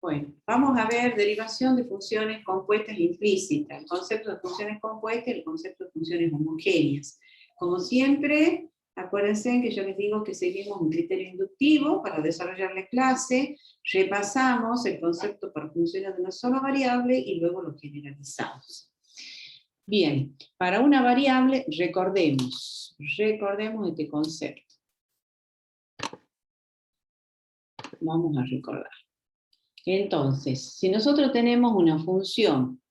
Bueno, vamos a ver derivación de funciones compuestas implícitas, el concepto de funciones compuestas y el concepto de funciones homogéneas. Como siempre, acuérdense que yo les digo que seguimos un criterio inductivo para desarrollar la clase, repasamos el concepto para funciones de una sola variable y luego lo generalizamos. Bien, para una variable, recordemos este concepto. Vamos a recordar. Entonces, si nosotros tenemos una función,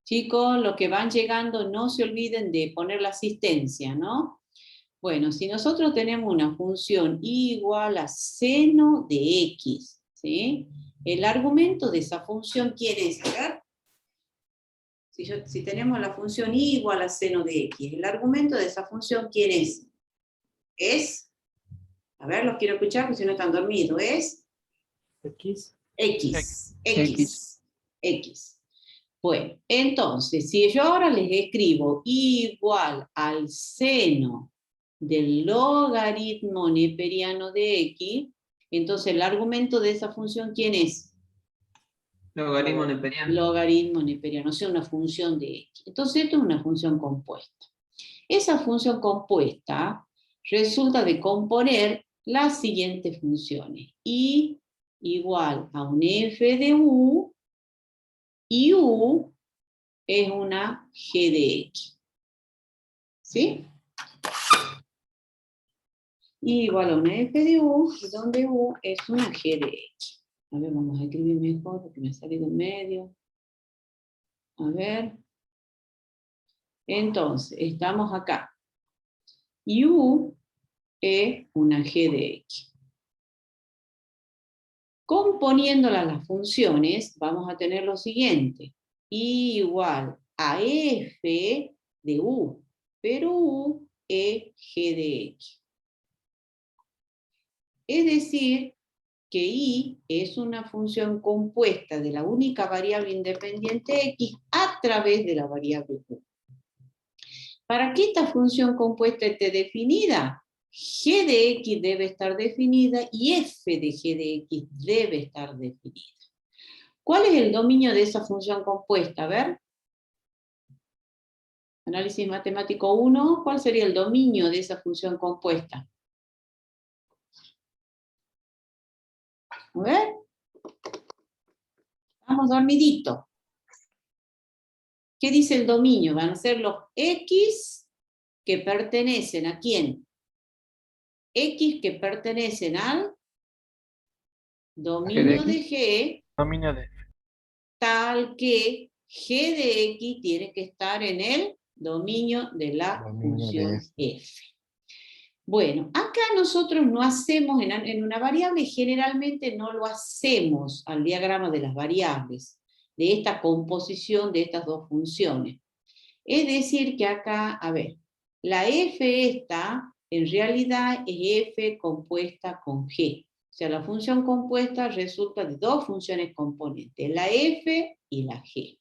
chicos, los que van llegando no se olviden de poner la asistencia, ¿no? Bueno, si nosotros tenemos una función igual a seno de x, ¿sí? El argumento de esa función, ¿quién es? A ver. Si tenemos la función y igual a seno de x, el argumento de esa función, ¿quién es? Es, a ver, los quiero escuchar porque si no están dormidos, es X. Bueno, entonces, si yo ahora les escribo igual al seno del logaritmo neperiano de X, entonces el argumento de esa función, ¿quién es? Logaritmo neperiano. Logaritmo neperiano, o sea, una función de X. Entonces esto es una función compuesta. Esa función compuesta resulta de componer las siguientes funciones. Y igual a un f de u, y u es una g de x. ¿Sí? Y igual a una f de u, donde u es una g de x. A ver, vamos a escribir mejor porque me ha salido en medio. A ver. Entonces, estamos acá. Y u es una g de x. Componiéndolas las funciones, vamos a tener lo siguiente. I igual a f de u, pero u es g de x. Es decir, que i es una función compuesta de la única variable independiente x a través de la variable u. Para que esta función compuesta esté definida, g de x debe estar definida y f de g de x debe estar definida. ¿Cuál es el dominio de esa función compuesta? A ver. Análisis matemático 1, ¿cuál sería el dominio de esa función compuesta? A ver. Vamos dormidito. ¿Qué dice el dominio? Van a ser los x que pertenecen ¿a quién? X que pertenecen al dominio de G, Dominio de tal que G de X tiene que estar en el dominio de la función F. Bueno, acá nosotros no hacemos, en una variable generalmente no lo hacemos al diagrama de las variables, de esta composición de estas dos funciones. Es decir que acá, a ver, la F esta en realidad es F compuesta con G. O sea, la función compuesta resulta de dos funciones componentes, la F y la G.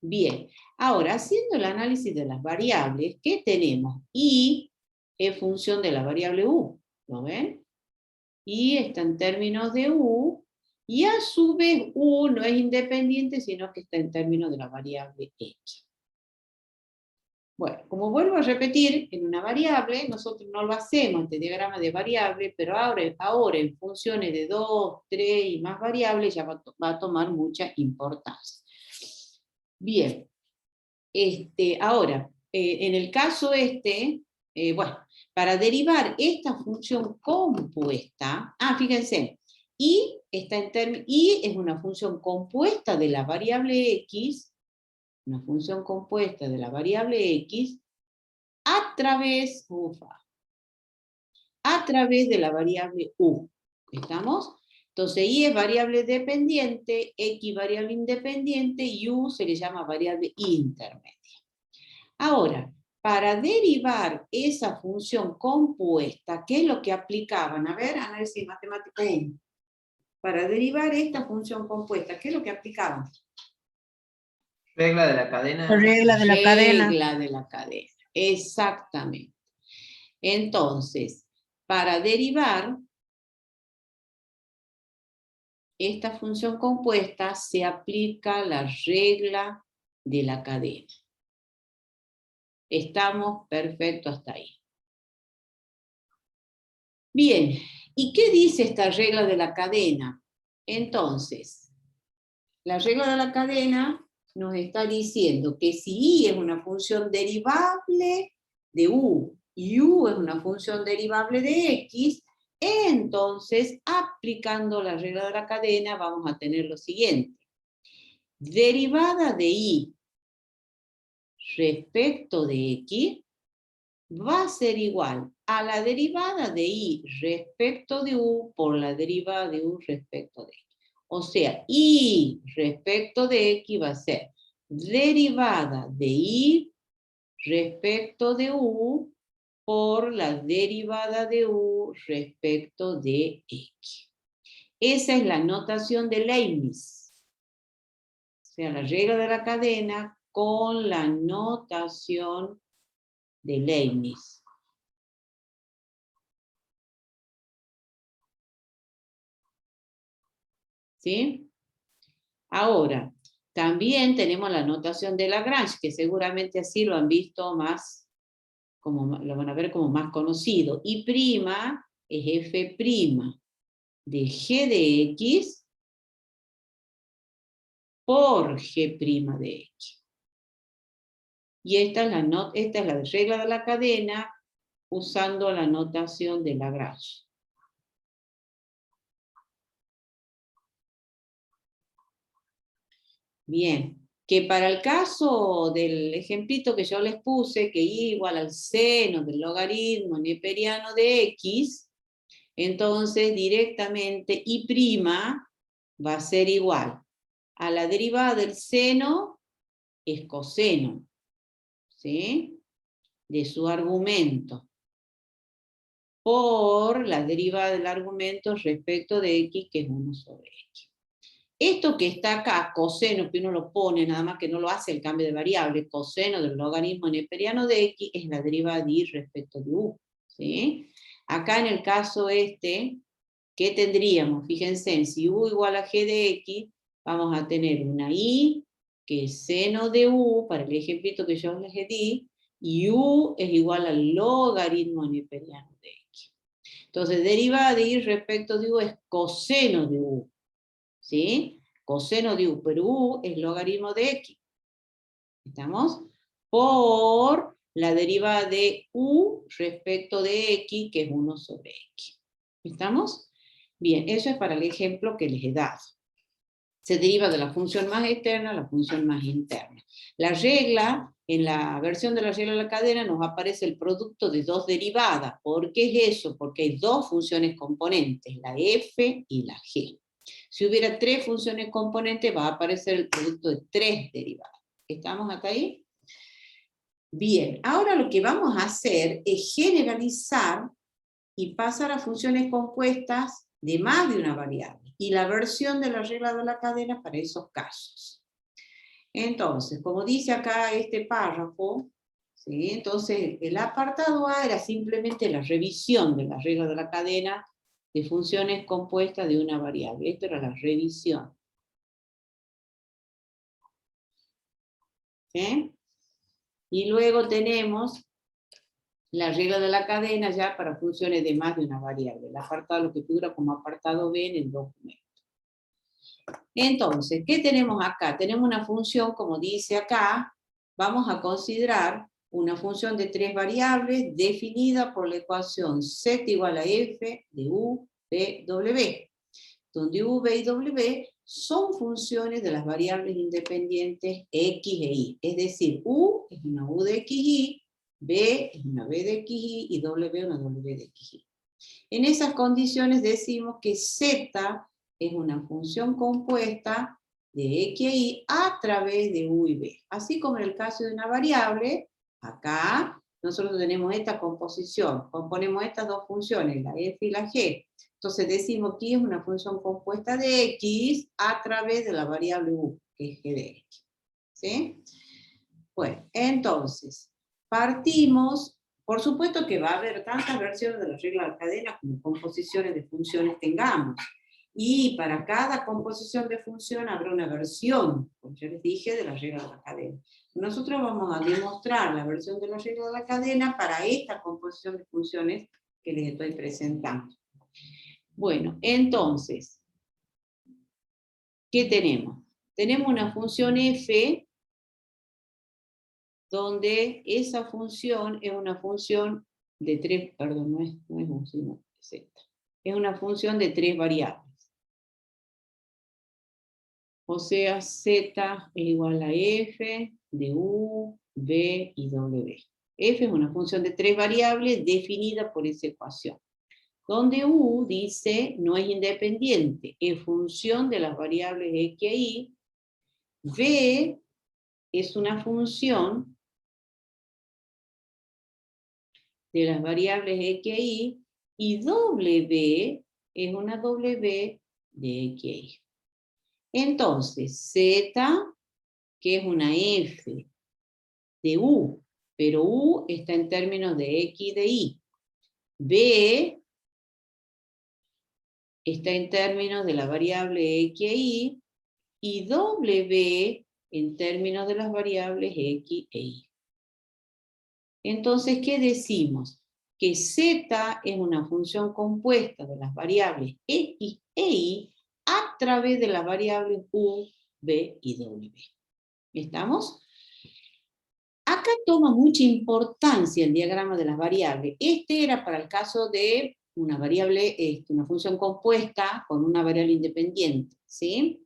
Bien, ahora haciendo el análisis de las variables, ¿qué tenemos? I es función de la variable u, ¿lo ven? I está en términos de u, y a su vez u no es independiente, sino que está en términos de la variable x. Bueno, como vuelvo a repetir, en una variable, nosotros no lo hacemos, este diagrama de variable, pero ahora en funciones de 2, 3 y más variables ya va a tomar mucha importancia. Bien, ahora, en el caso bueno, para derivar esta función compuesta, fíjense, y es una función compuesta de la variable x, una función compuesta de la variable x, a través de la variable u. ¿Estamos? Entonces, y es variable dependiente, x variable independiente, y u se le llama variable intermedia. Ahora, para derivar esa función compuesta, ¿qué es lo que aplicaban? A ver, análisis matemático 1. Para derivar esta función compuesta, ¿qué es lo que aplicaban? Regla de la cadena. Regla de la cadena. Regla de la cadena, exactamente. Entonces, para derivar esta función compuesta se aplica la regla de la cadena. Estamos perfectos hasta ahí. Bien, ¿y qué dice esta regla de la cadena? Entonces, la regla de la cadena nos está diciendo que si I es una función derivable de U y U es una función derivable de X, entonces, aplicando la regla de la cadena, vamos a tener lo siguiente. Derivada de I respecto de X va a ser igual a la derivada de I respecto de U por la derivada de U respecto de X. O sea, I respecto de X va a ser derivada de I respecto de U por la derivada de U respecto de X. Esa es la notación de Leibniz. O sea, la regla de la cadena con la notación de Leibniz. ¿Sí? Ahora, también tenemos la notación de Lagrange, que seguramente así lo han visto más, como, lo van a ver como más conocido. I' es F' de G de X por G' de X. Y esta es la regla de la cadena usando la notación de Lagrange. Bien, que para el caso del ejemplito que yo les puse, que I igual al seno del logaritmo neperiano de X, entonces directamente I' va a ser igual a la derivada del seno es coseno, ¿sí? De su argumento, por la derivada del argumento respecto de X, que es 1 sobre X. Esto que está acá, coseno, que uno lo pone, nada más que no lo hace el cambio de variable, coseno del logaritmo neperiano de X, es la derivada de Y respecto de U, ¿sí? Acá en el caso este, ¿qué tendríamos? Fíjense, si U igual a G de X, vamos a tener una I, que es seno de U, para el ejemplito que yo les di, y U es igual al logaritmo neperiano de X. Entonces, derivada de Y respecto de U es coseno de U, ¿sí? Coseno de U, pero U es logaritmo de X. ¿Estamos? Por la derivada de U respecto de X, que es 1 sobre X. ¿Estamos? Bien, eso es para el ejemplo que les he dado. Se deriva de la función más externa a la función más interna. La regla, en la versión de la regla de la cadena, nos aparece el producto de dos derivadas. ¿Por qué es eso? Porque hay dos funciones componentes, la f y la g. Si hubiera tres funciones componentes, va a aparecer el producto de tres derivadas. ¿Estamos hasta ahí? Bien, ahora lo que vamos a hacer es generalizar y pasar a funciones compuestas de más de una variable, y la versión de la regla de la cadena para esos casos. Entonces, como dice acá este párrafo, ¿sí? Entonces el apartado A era simplemente la revisión de la regla de la cadena de funciones compuestas de una variable. Esto era la revisión. ¿Sí? Y luego tenemos la regla de la cadena ya para funciones de más de una variable. El apartado, lo que figura como apartado B en el documento. Entonces, ¿qué tenemos acá? Tenemos una función, como dice acá, vamos a considerar una función de tres variables definida por la ecuación z igual a f de u, v, w, donde u, v y w son funciones de las variables independientes x e y. Es decir, u es una u de x, y, v es una v de x, y w una w de x, y. En esas condiciones decimos que z es una función compuesta de x e y a través de u y v. Así como en el caso de una variable, acá nosotros tenemos esta composición, componemos estas dos funciones, la f y la g. Entonces decimos que es una función compuesta de x a través de la variable u, que es g de x. ¿Sí? Bueno, entonces, partimos. Por supuesto que va a haber tantas versiones de la regla de la cadena como composiciones de funciones tengamos. Y para cada composición de función habrá una versión, como ya les dije, de la regla de la cadena. Nosotros vamos a demostrar la versión de la regla de la cadena para esta composición de funciones que les estoy presentando. Bueno, entonces, ¿qué tenemos? Tenemos una función f, donde esa función es una función de tres, perdón, no es un, sino z. Es una función de tres variables. O sea, z es igual a f de u, v y w. F es una función de tres variables definida por esa ecuación, donde u dice no es independiente, es función de las variables x e y. V es una función de las variables x e y w es una w de x e y. Entonces, z, que es una f de u, pero u está en términos de x y de y. B está en términos de la variable x e y w en términos de las variables x e y. Entonces, ¿qué decimos? Que z es una función compuesta de las variables x e y a través de las variables u, v y w. ¿Estamos? Acá toma mucha importancia el diagrama de las variables. Este era para el caso de una variable, una función compuesta con una variable independiente, ¿sí?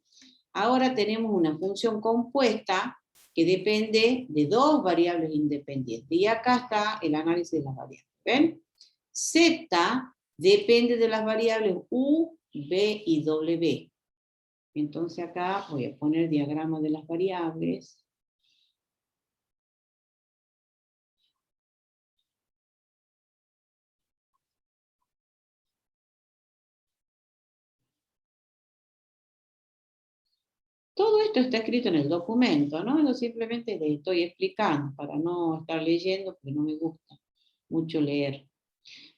Ahora tenemos una función compuesta que depende de dos variables independientes. Y acá está el análisis de las variables. ¿Ven? Z depende de las variables u, v y w. Entonces acá voy a poner el diagrama de las variables. Todo esto está escrito en el documento, ¿no? Yo simplemente les estoy explicando para no estar leyendo, porque no me gusta mucho leer.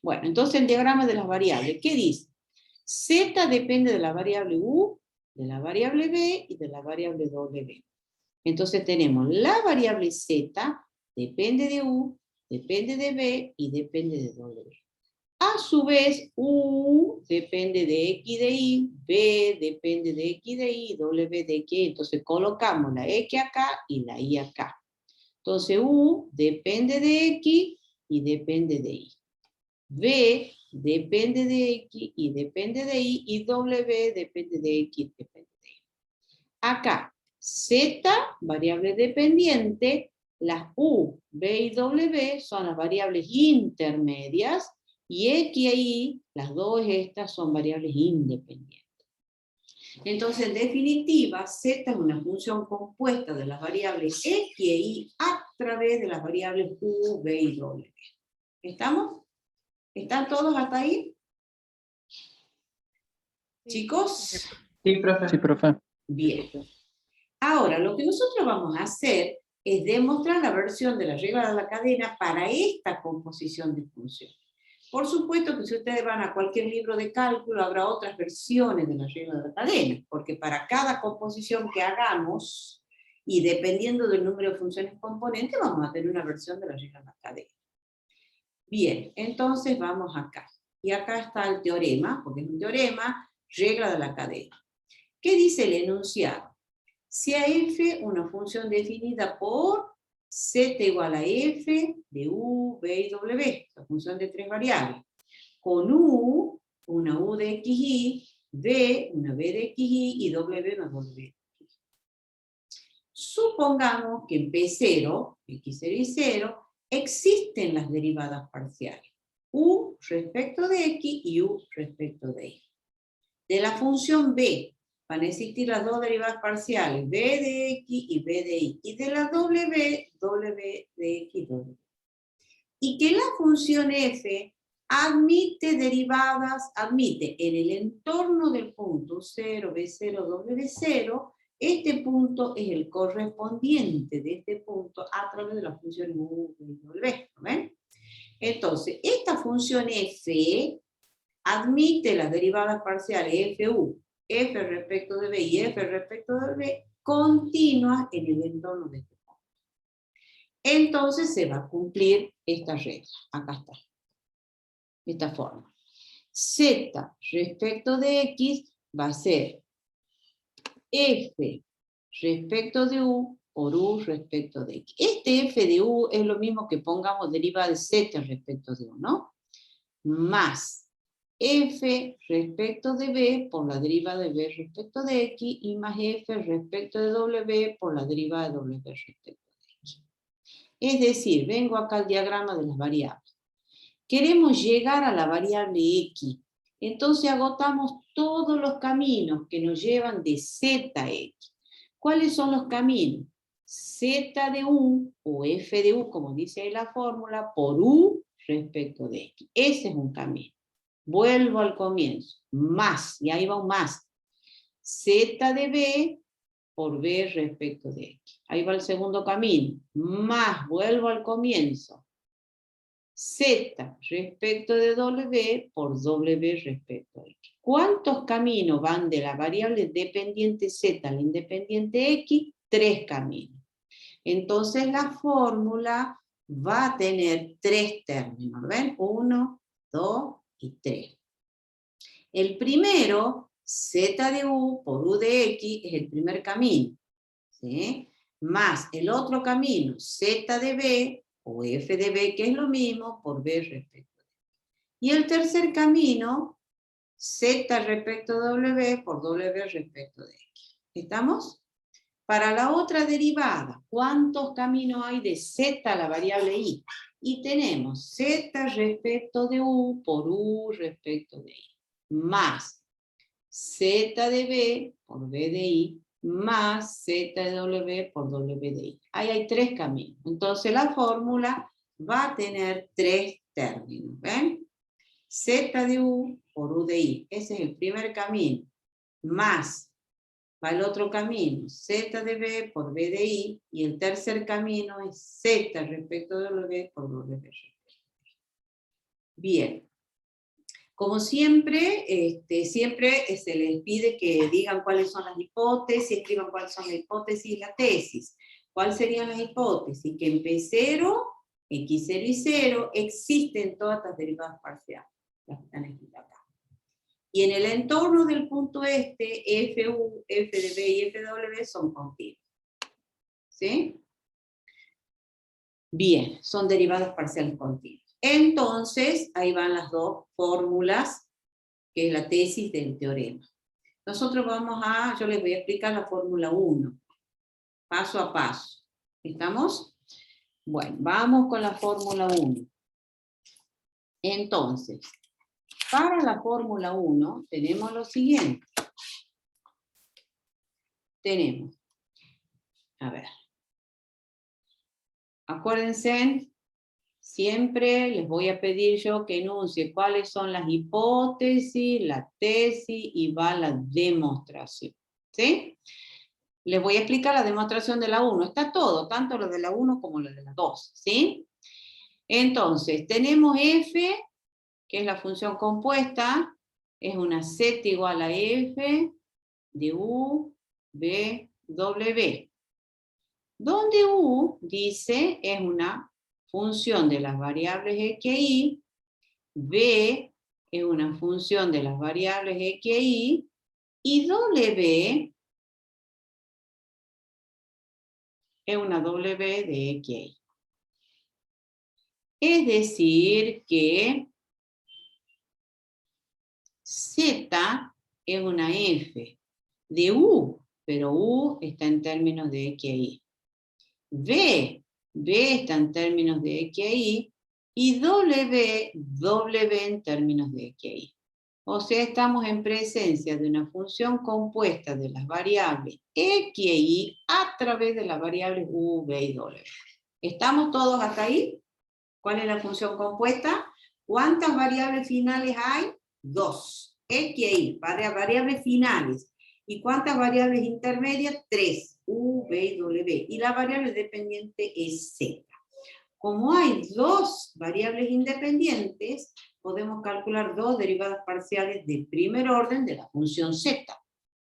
Bueno, entonces el diagrama de las variables, ¿qué dice? Z depende de la variable u, de la variable b y de la variable w. Entonces tenemos la variable z, depende de u, depende de b y depende de w. A su vez, u depende de x de y, b depende de x de y, w de x. Entonces colocamos la x acá y la y acá. Entonces u depende de x y depende de y. V depende de x y depende de y, y w depende de x y depende de y. Acá, z, variable dependiente, las u, v y w son las variables intermedias, y x y y, las dos estas son variables independientes. Entonces, en definitiva, z es una función compuesta de las variables x y y a través de las variables u, v y w. ¿Estamos? ¿Están todos hasta ahí? ¿Chicos? Sí, profe. Sí, profe. Bien. Ahora, lo que nosotros vamos a hacer es demostrar la versión de la regla de la cadena para esta composición de funciones. Por supuesto que si ustedes van a cualquier libro de cálculo, habrá otras versiones de la regla de la cadena, porque para cada composición que hagamos, y dependiendo del número de funciones componentes, vamos a tener una versión de la regla de la cadena. Bien, entonces vamos acá. Y acá está el teorema, porque es un teorema, regla de la cadena. ¿Qué dice el enunciado? Si a f una función definida por z igual a f de u, v y w, la función de tres variables, con u, una u de x y, v, una v de x y w, una w de x. Supongamos que en P0, x0 y 0, existen las derivadas parciales, u respecto de x y u respecto de y. De la función b van a existir las dos derivadas parciales, b de x y b de y, y de la w, w de x y w. Y que la función f admite derivadas, admite en el entorno del punto 0, b0, w0, este punto es el correspondiente de este punto a través de la función u, v y w. ¿Ven? Entonces, esta función f admite las derivadas parciales FU, F respecto de B y F respecto de B, continuas en el entorno de este punto. Entonces se va a cumplir esta regla. Acá está. Esta forma. Z respecto de X va a ser F respecto de U por U respecto de X. Este F de U es lo mismo que pongamos derivada de Z respecto de U, ¿no? Más F respecto de B por la derivada de B respecto de X y más F respecto de W por la derivada de W respecto de X. Es decir, vengo acá al diagrama de las variables. Queremos llegar a la variable X. Entonces agotamos todos los caminos que nos llevan de Z a X. ¿Cuáles son los caminos? Z de U o F de U, como dice ahí la fórmula, por U respecto de X. Ese es un camino. Vuelvo al comienzo. Más, y ahí va un más. Z de B por B respecto de X. Ahí va el segundo camino. Más, vuelvo al comienzo. Z respecto de W por W respecto a X. ¿Cuántos caminos van de la variable dependiente Z a la independiente X? 3 caminos. Entonces la fórmula va a tener 3 términos. ¿Ven? 1, 2 y 3. El primero, Z de U por U de X, es el primer camino. ¿Sí? Más el otro camino, Z de B o F de B, que es lo mismo, por B respecto a X. Y el tercer camino, Z respecto a W por W respecto de X. ¿Estamos? Para la otra derivada, ¿cuántos caminos hay de Z a la variable Y? Y tenemos Z respecto de U por U respecto de Y. Más Z de B por B de I más Z de W por W de I. Ahí hay 3 caminos. Entonces la fórmula va a tener 3 términos. ¿Ven? Z de U por U de I. Ese es el primer camino. Más va el otro camino. Z de B por B de I. Y el tercer camino es Z respecto de W por W respecto de I. Bien. Como siempre, siempre se les pide que digan cuáles son las hipótesis, escriban cuáles son las hipótesis y la tesis. ¿Cuáles serían las hipótesis? Que en P0, X0 y 0 existen todas las derivadas parciales, las que están escritas acá. Y en el entorno del punto FU, F de B y F de W son continuos. ¿Sí? Bien, son derivadas parciales continuas. Entonces, ahí van las 2 fórmulas, que es la tesis del teorema. Nosotros yo les voy a explicar la fórmula 1, paso a paso. ¿Estamos? Bueno, vamos con la fórmula 1. Entonces, para la fórmula 1 tenemos lo siguiente. Tenemos, a ver, acuérdense, siempre les voy a pedir yo que enuncie cuáles son las hipótesis, la tesis y va la demostración. ¿Sí? Les voy a explicar la demostración de la 1. Está todo, tanto lo de la 1 como lo de la 2. ¿Sí? Entonces, tenemos F, que es la función compuesta, es una Z igual a F de U, B, W. Donde U, dice, es una función de las variables X e Y, B es una función de las variables X e Y, y W es una W de X e Y. Es decir que Z es una F de U, pero U está en términos de X e Y. B está en términos de X e Y, y W en términos de X e Y. O sea, estamos en presencia de una función compuesta de las variables X e Y a través de las variables U, B y W. ¿Estamos todos hasta ahí? ¿Cuál es la función compuesta? ¿Cuántas variables finales hay? 2. X e Y, variables finales. ¿Y cuántas variables intermedias? 3. U, B y W. Y la variable dependiente es Z. como hay dos variables independientes, podemos calcular dos derivadas parciales de primer orden de la función z.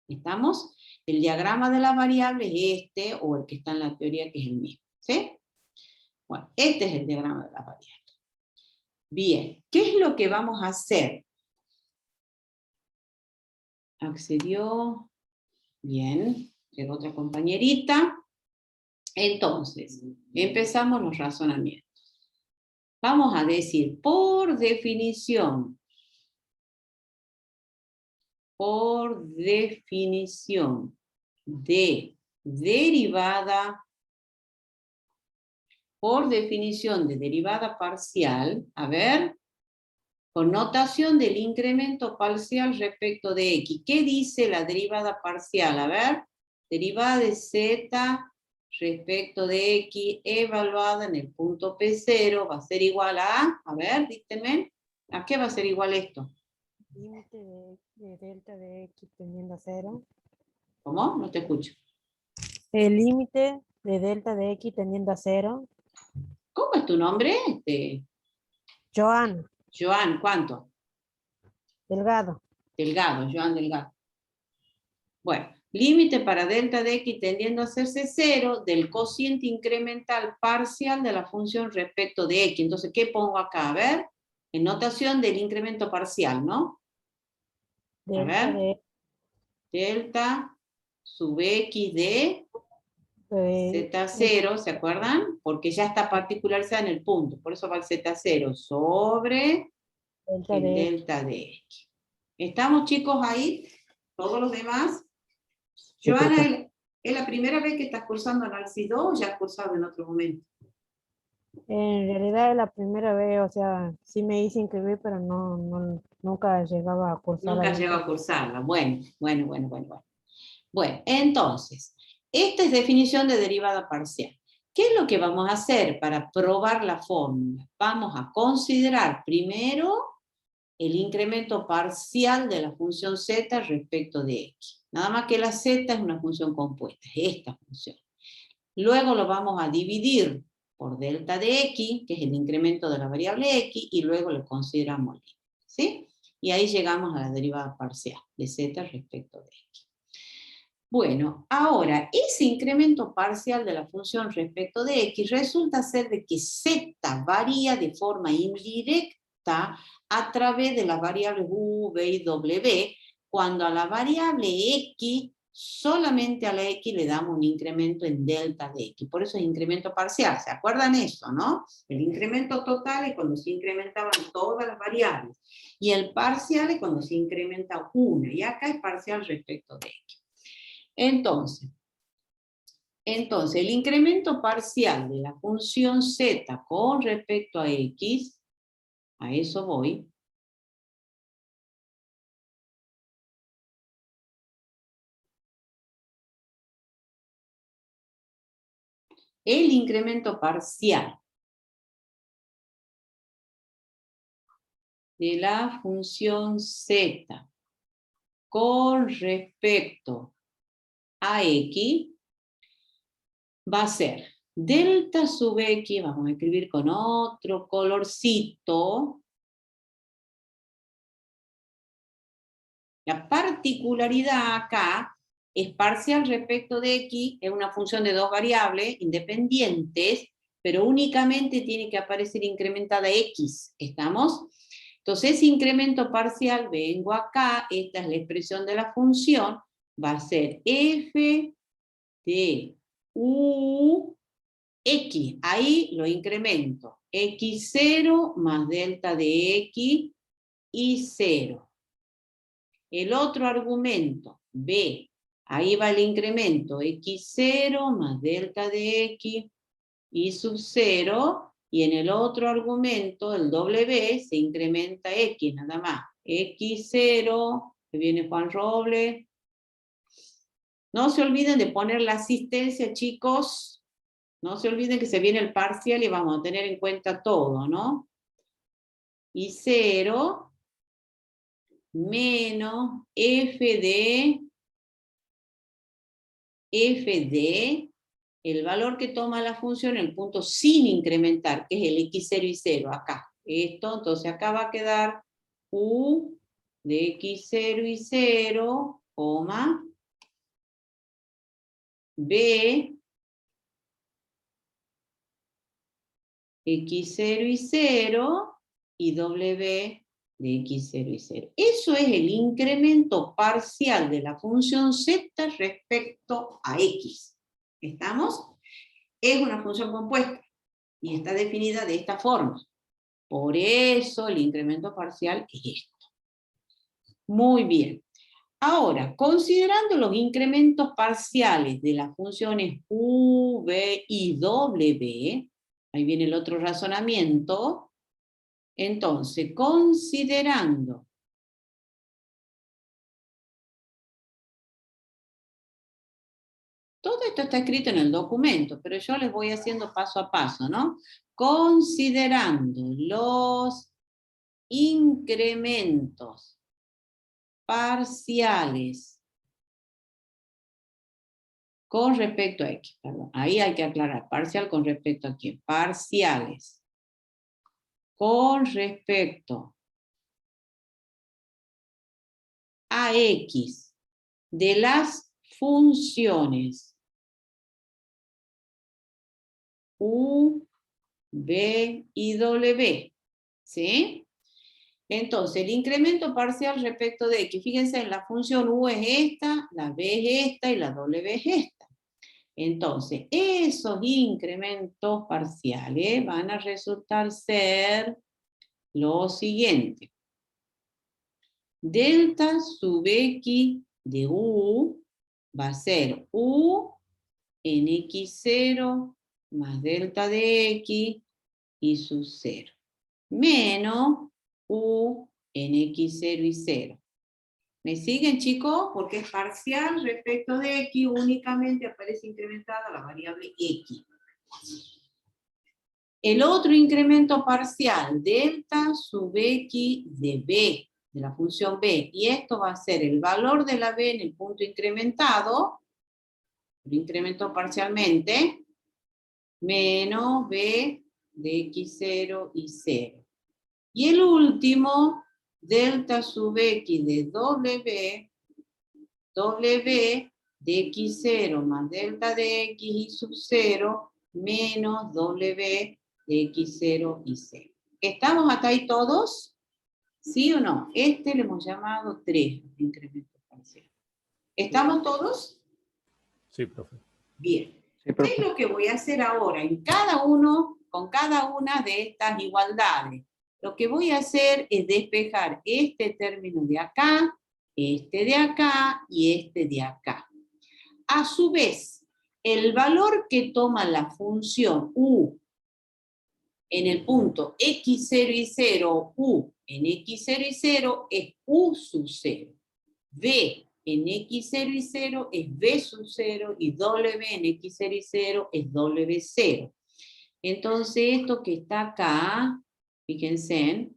¿Estamos? El diagrama de la variable es este, o el que está en la teoría, que es el mismo. ¿Sí? Bueno, este es el diagrama de la variable. Bien, ¿qué es lo que vamos a hacer? Accedió. Bien, llegó otra compañerita. Entonces, empezamos los razonamientos. Vamos a decir, por definición de derivada, parcial, a ver, connotación del incremento parcial respecto de x. ¿Qué dice la derivada parcial? A ver, derivada de z respecto de x evaluada en el punto P0 va a ser igual a ver, díganme, ¿a qué va a ser igual esto? Límite de delta de x tendiendo a 0. ¿Cómo? No te escucho. El límite de delta de x tendiendo a 0. ¿Cómo es tu nombre? Joan. Joan, ¿cuánto? Delgado. Delgado, Joan Delgado. Bueno, límite para delta de x tendiendo a hacerse 0 del cociente incremental parcial de la función respecto de x. Entonces, ¿qué pongo acá? A ver, en notación del incremento parcial, ¿no? A ver, delta sub x de z0, ¿se acuerdan? Porque ya está particularizada en el punto, por eso va el z0 sobre el delta de x. ¿Estamos, chicos, ahí? ¿Todos los demás? Joana, ¿es la primera vez que estás cursando análisis 2 o ya has cursado en otro momento? En realidad es la primera vez, o sea, sí me hice inscribir, pero nunca llegaba a cursar. Nunca llegó a cursarla. Bueno. Bueno, entonces, esta es definición de derivada parcial. ¿Qué es lo que vamos a hacer para probar la fórmula? Vamos a considerar primero el incremento parcial de la función z respecto de x. Nada más que la z es una función compuesta, es esta función. Luego lo vamos a dividir por delta de x, que es el incremento de la variable x, y luego le consideramos límite, ¿sí? Y ahí llegamos a la derivada parcial de z respecto de x. Bueno, ahora, ese incremento parcial de la función respecto de x resulta ser de que z varía de forma indirecta a través de las variables u, v y w, cuando a la variable x, solamente a la x le damos un incremento en delta de x. Por eso es incremento parcial. ¿Se acuerdan eso, no? El incremento total es cuando se incrementaban todas las variables. Y el parcial es cuando se incrementa una. Y acá es parcial respecto de x. Entonces, el incremento parcial de la función z con respecto a x, a eso voy, el incremento parcial de la función z con respecto a x va a ser delta sub x, vamos a escribir con otro colorcito. La particularidad acá es parcial respecto de x, es una función de dos variables independientes, pero únicamente tiene que aparecer incrementada x, ¿estamos? Entonces ese incremento parcial, vengo acá, esta es la expresión de la función, va a ser f de u x, ahí lo incremento, x0 más delta de x y 0. El otro argumento, b, ahí va el incremento, x0 más delta de x y sub 0, y en el otro argumento, el w, se incrementa x, nada más. x0, que viene Juan Robles. No se olviden de poner la asistencia, chicos. No se olviden que se viene el parcial y vamos a tener en cuenta todo, ¿no? Y 0 menos f de el valor que toma la función en el punto sin incrementar, que es el x0 y 0, acá. Esto, entonces acá va a quedar u de x0 y 0, coma, b x0 y 0 y w de x0 y 0. Eso es el incremento parcial de la función z respecto a x. ¿Estamos? Es una función compuesta y está definida de esta forma. Por eso el incremento parcial es esto. Muy bien. Ahora, considerando los incrementos parciales de las funciones u, v y w, ahí viene el otro razonamiento. Entonces, considerando todo esto está escrito en el documento, pero yo les voy haciendo paso a paso, ¿no? Considerando los incrementos parciales con respecto a x, perdón, ahí hay que aclarar, parcial con respecto a quién, parciales con respecto a x de las funciones u, v y w, ¿sí? Entonces, el incremento parcial respecto de x, fíjense, en la función u es esta, la v es esta y la w es esta. Entonces, esos incrementos parciales van a resultar ser lo siguiente. Delta sub x de u va a ser u en x0 más delta de x y sub 0. Menos u en x0 y 0. ¿Me siguen, chicos? Porque es parcial respecto de x, únicamente aparece incrementada la variable x. El otro incremento parcial, delta sub x de b, de la función b, y esto va a ser el valor de la b en el punto incrementado, lo incrementó parcialmente, menos b de x0 y 0. Y el último, delta sub x de w de x0 más delta de x y sub 0 menos w de x0 y 0. ¿Estamos hasta ahí todos? ¿Sí o no? Este le hemos llamado 3 incrementos parciales. ¿Estamos todos? Sí, profe. Bien. Sí, ¿Qué es lo que voy a hacer ahora? En cada uno, con cada una de estas igualdades, lo que voy a hacer es despejar este término de acá, este de acá y este de acá. A su vez, el valor que toma la función u en el punto x0 y 0, u en x0 y 0 es u sub 0. V en x0 y 0 es v sub 0 y w en x0 y 0 es w0. Entonces esto que está acá, fíjense,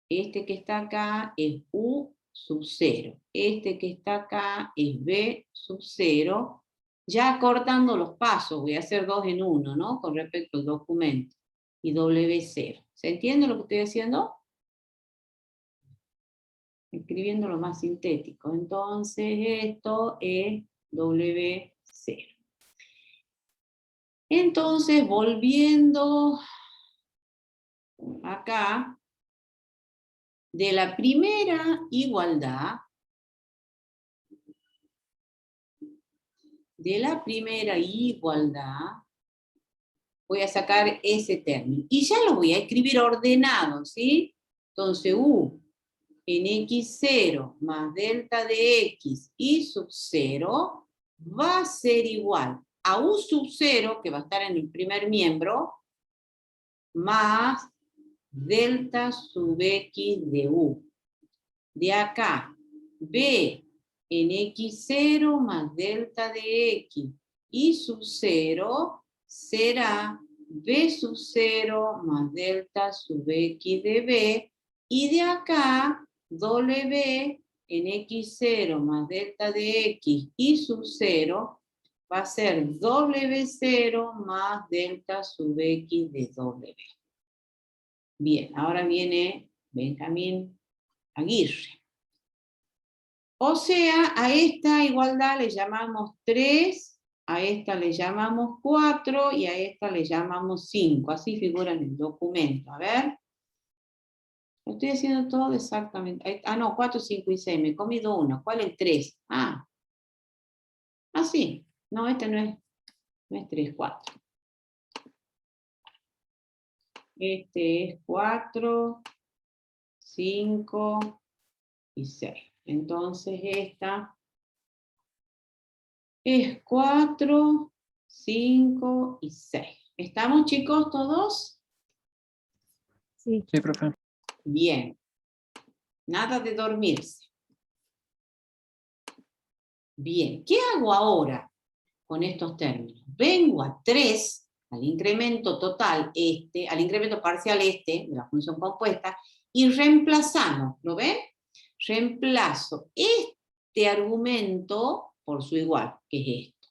este que está acá es u sub 0. Este que está acá es v sub 0. Ya cortando los pasos, voy a hacer 2 en 1, ¿no? Con respecto al documento. Y w0. ¿Se entiende lo que estoy haciendo? Escribiendo lo más sintético. Entonces esto es W0. Entonces, volviendo acá, de la primera igualdad, voy a sacar ese término. Y ya lo voy a escribir ordenado, ¿sí? Entonces, u en x0 más delta de x y sub 0 va a ser igual a u sub 0, que va a estar en el primer miembro, más delta sub x de u. De acá, b en x0 más delta de x y sub 0 será b sub 0 más delta sub x de b, y de acá, w en x0 más delta de x y sub 0 va a ser W0 más delta sub X de W. Bien, ahora viene Benjamín Aguirre. O sea, a esta igualdad le llamamos 3, a esta le llamamos 4 y a esta le llamamos 5. Así figura en el documento. A ver. Lo estoy haciendo todo exactamente. Ah, no, 4, 5 y 6. Me he comido uno. ¿Cuál es el 3? Ah, sí. No, este no es 3, 4. Este es 4, 5 y 6. Entonces esta es 4, 5 y 6. ¿Estamos, chicos, todos? Sí. Sí, profe. Bien. Nada de dormirse. Bien. ¿Qué hago ahora con estos términos? Vengo a 3, al incremento total al incremento parcial de la función compuesta, y reemplazamos, ¿lo ven? Reemplazo este argumento por su igual, que es esto.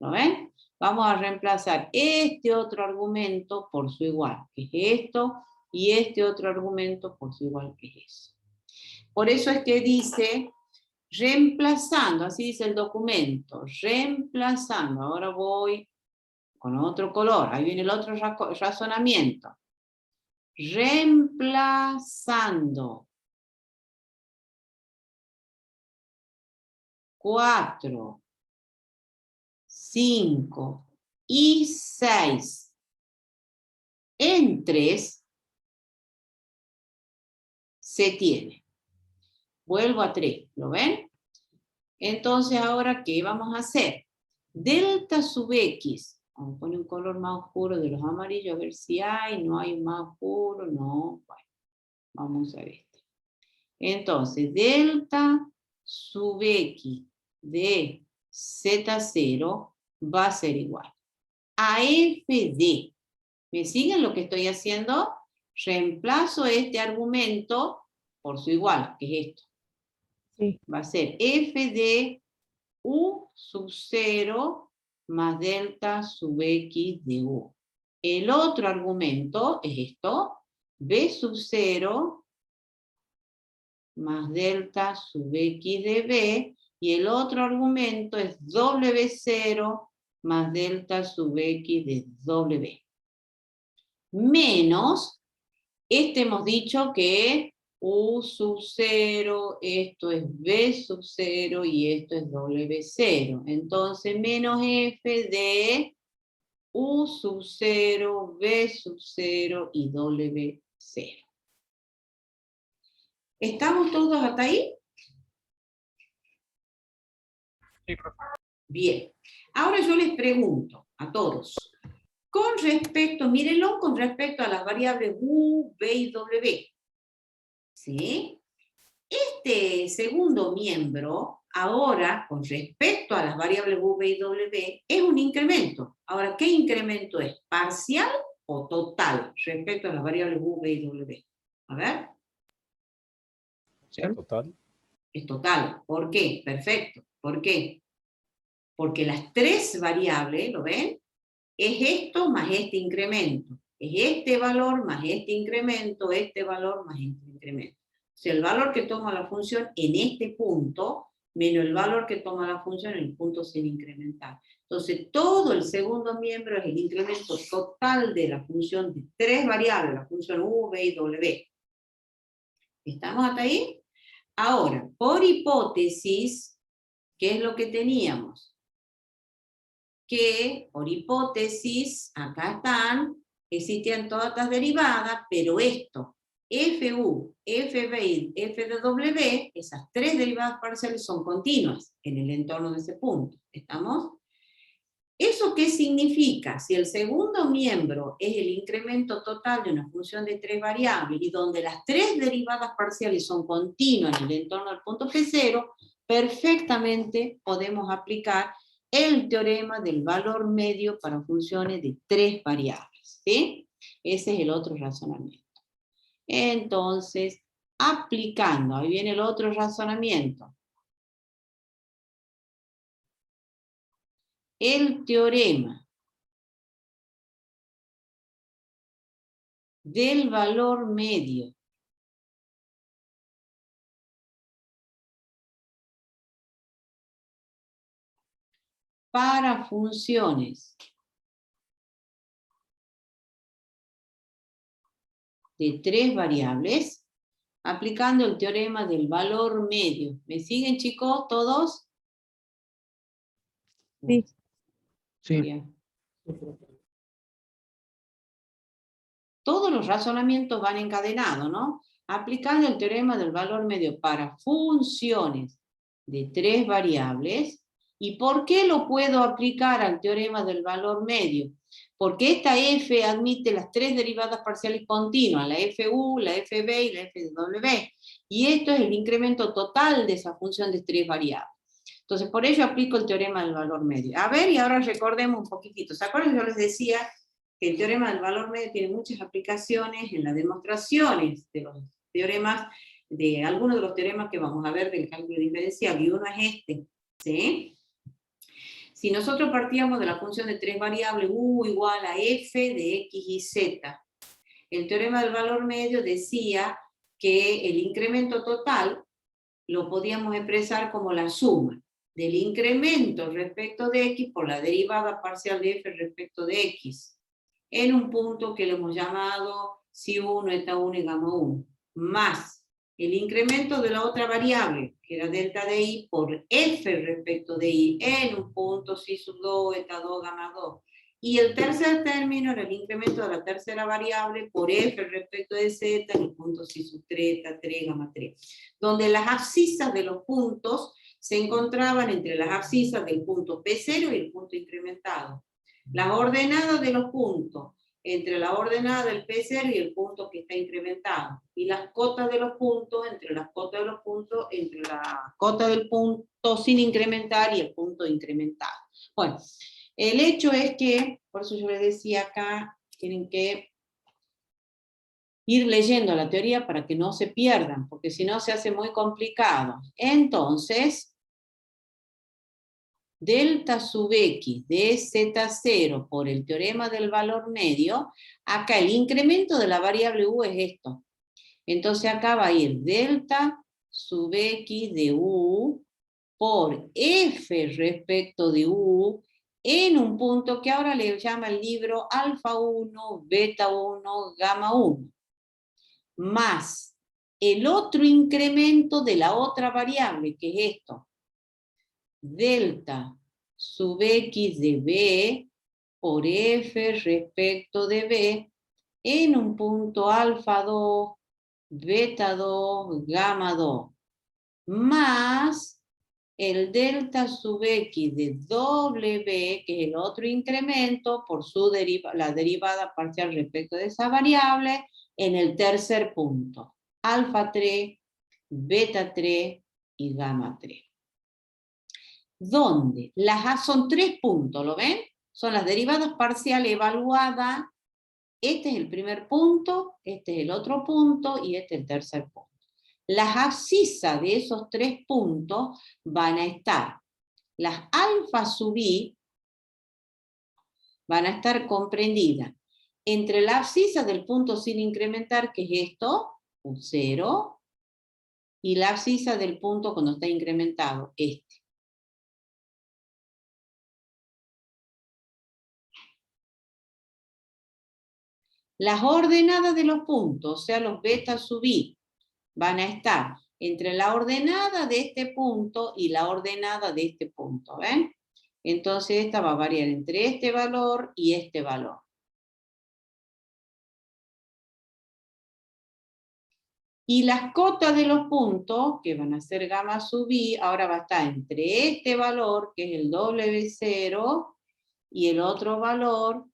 ¿Lo ven? Vamos a reemplazar este otro argumento por su igual, que es esto, y este otro argumento por su igual, que es eso. Por eso es que dice, reemplazando, así dice el documento, reemplazando, ahora voy con otro color, ahí viene el otro razonamiento. Reemplazando 4, 5 y 6 en 3, se tiene. Vuelvo a 3, ¿lo ven? Entonces, ahora, ¿qué vamos a hacer? Delta sub X, vamos a poner un color más oscuro de los amarillos, a ver si hay, no hay un más oscuro, no, bueno, vamos a ver este. Entonces, delta sub X de Z0 va a ser igual a f de, ¿me siguen lo que estoy haciendo? Reemplazo este argumento por su igual, que es esto. Sí. Va a ser f de u sub 0 más delta sub x de u. El otro argumento es esto, b sub 0 más delta sub x de b, y el otro argumento es w0 más delta sub x de w. Menos, hemos dicho que u sub 0, esto es b sub 0 y esto es w0. Entonces, menos f de u sub 0, b sub 0 y w0. ¿Estamos todos hasta ahí? Sí, profe. Bien. Ahora yo les pregunto a todos, con respecto, mírenlo, con respecto a las variables u, b y w. ¿Sí? Este segundo miembro, ahora, con respecto a las variables u, b y w, es un incremento. Ahora, ¿qué incremento es? ¿Parcial o total respecto a las variables u, b y w? A ver. Total. Es total. ¿Por qué? Perfecto. ¿Por qué? Porque las tres variables, ¿lo ven? Es esto más este incremento. Es este valor más este incremento, este valor más este incremento. O sea, el valor que toma la función en este punto, menos el valor que toma la función en el punto sin incrementar. Entonces, todo el segundo miembro es el incremento total de la función de tres variables, la función u, b y w. ¿Estamos hasta ahí? Ahora, por hipótesis, ¿qué es lo que teníamos? Que, por hipótesis, acá están, existían todas estas derivadas, pero esto, FU, FB y FW, esas tres derivadas parciales son continuas en el entorno de ese punto. ¿Estamos? ¿Eso qué significa? Si el segundo miembro es el incremento total de una función de tres variables y donde las tres derivadas parciales son continuas en el entorno del punto G0, perfectamente podemos aplicar el teorema del valor medio para funciones de tres variables. ¿Sí? Ese es el otro razonamiento. Entonces, aplicando, ahí viene el otro razonamiento. el teorema del valor medio para funciones de 3 variables, aplicando el teorema del valor medio. ¿Me siguen, chicos, todos? Sí. Sí. Bien. Todos los razonamientos van encadenados, ¿no? Aplicando el teorema del valor medio para funciones de 3 variables. ¿Y por qué lo puedo aplicar al teorema del valor medio? Porque esta f admite las 3 derivadas parciales continuas, la fu, la fb y la fw. Y esto es el incremento total de esa función de 3 variables. Entonces, por ello aplico el teorema del valor medio. A ver, y ahora recordemos un poquitito. ¿Se acuerdan que yo les decía que el teorema del valor medio tiene muchas aplicaciones en las demostraciones de los teoremas, de algunos de los teoremas que vamos a ver del cálculo diferencial, y uno es este, ¿sí? Si nosotros partíamos de la función de 3 variables, u igual a f de x y z, el teorema del valor medio decía que el incremento total lo podíamos expresar como la suma del incremento respecto de x por la derivada parcial de f respecto de x, en un punto que le hemos llamado psi1, eta1 y gamma1, más el incremento de la otra variable, que era delta de i, por f respecto de i, en un punto psi sub 2, eta2, gamma 2. Y el tercer término era el incremento de la tercera variable por f respecto de z, en el punto psi sub 3, eta 3, gamma 3. Donde las abscisas de los puntos se encontraban entre las abscisas del punto P0 y el punto incrementado. Las ordenadas de los puntos entre la ordenada del P0 y el punto que está incrementado. Y las cotas de los puntos entre las cotas de los puntos, entre la cota del punto sin incrementar y el punto incrementado. Bueno, el hecho es que, por eso yo les decía acá, tienen que ir leyendo la teoría para que no se pierdan, porque si no se hace muy complicado. Entonces, delta sub x de z0 por el teorema del valor medio, acá el incremento de la variable u es esto. Entonces acá va a ir delta sub x de u por f respecto de u en un punto que ahora le llama el libro alfa 1, beta 1, gamma 1, más el otro incremento de la otra variable, que es esto, delta sub x de b por f respecto de b en un punto alfa 2, beta 2, gamma 2, más el delta sub x de w, que es el otro incremento por su la derivada parcial respecto de esa variable, en el tercer punto, alfa 3, beta 3 y gamma 3. Donde son 3 puntos, ¿lo ven? Son las derivadas parciales evaluadas. Este es el primer punto, este es el otro punto y este es el tercer punto. Las abscisas de esos 3 puntos van a estar, las alfa sub i van a estar comprendidas entre la abscisa del punto sin incrementar, que es esto, un 0, y la abscisa del punto cuando está incrementado, este. Las ordenadas de los puntos, o sea, los beta sub i, van a estar entre la ordenada de este punto y la ordenada de este punto, ¿ven? Entonces esta va a variar entre este valor y este valor. Y las cotas de los puntos, que van a ser gamma sub i, ahora va a estar entre este valor, que es el W0, y el otro valor,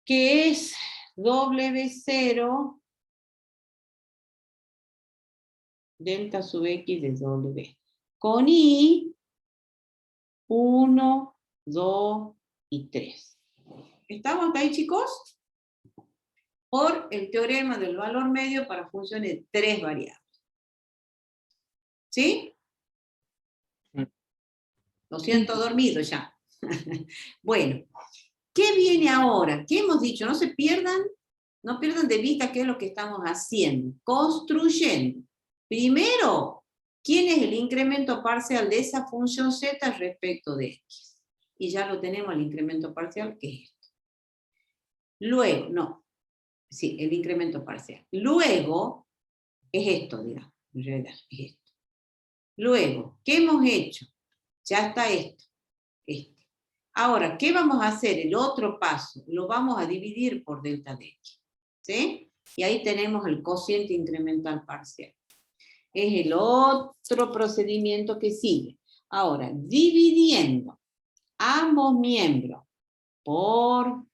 que es W0 delta sub x de W. Con i, 1, 2 y 3. ¿Estamos hasta ahí, chicos? Por el teorema del valor medio para funciones de 3 variables. ¿Sí? Lo siento dormido ya. Bueno, ¿qué viene ahora? ¿Qué hemos dicho? No pierdan de vista qué es lo que estamos haciendo. Construyendo. Primero, ¿quién es el incremento parcial de esa función z respecto de x? Y ya lo tenemos, el incremento parcial, que es esto. Luego, sí, el incremento parcial. Luego, es esto, digamos, en realidad, es esto. Luego, ¿qué hemos hecho? Ya está esto. Ahora, ¿qué vamos a hacer? El otro paso, lo vamos a dividir por delta de x. ¿Sí? Y ahí tenemos el cociente incremental parcial. Es el otro procedimiento que sigue. Ahora, dividiendo ambos miembros por...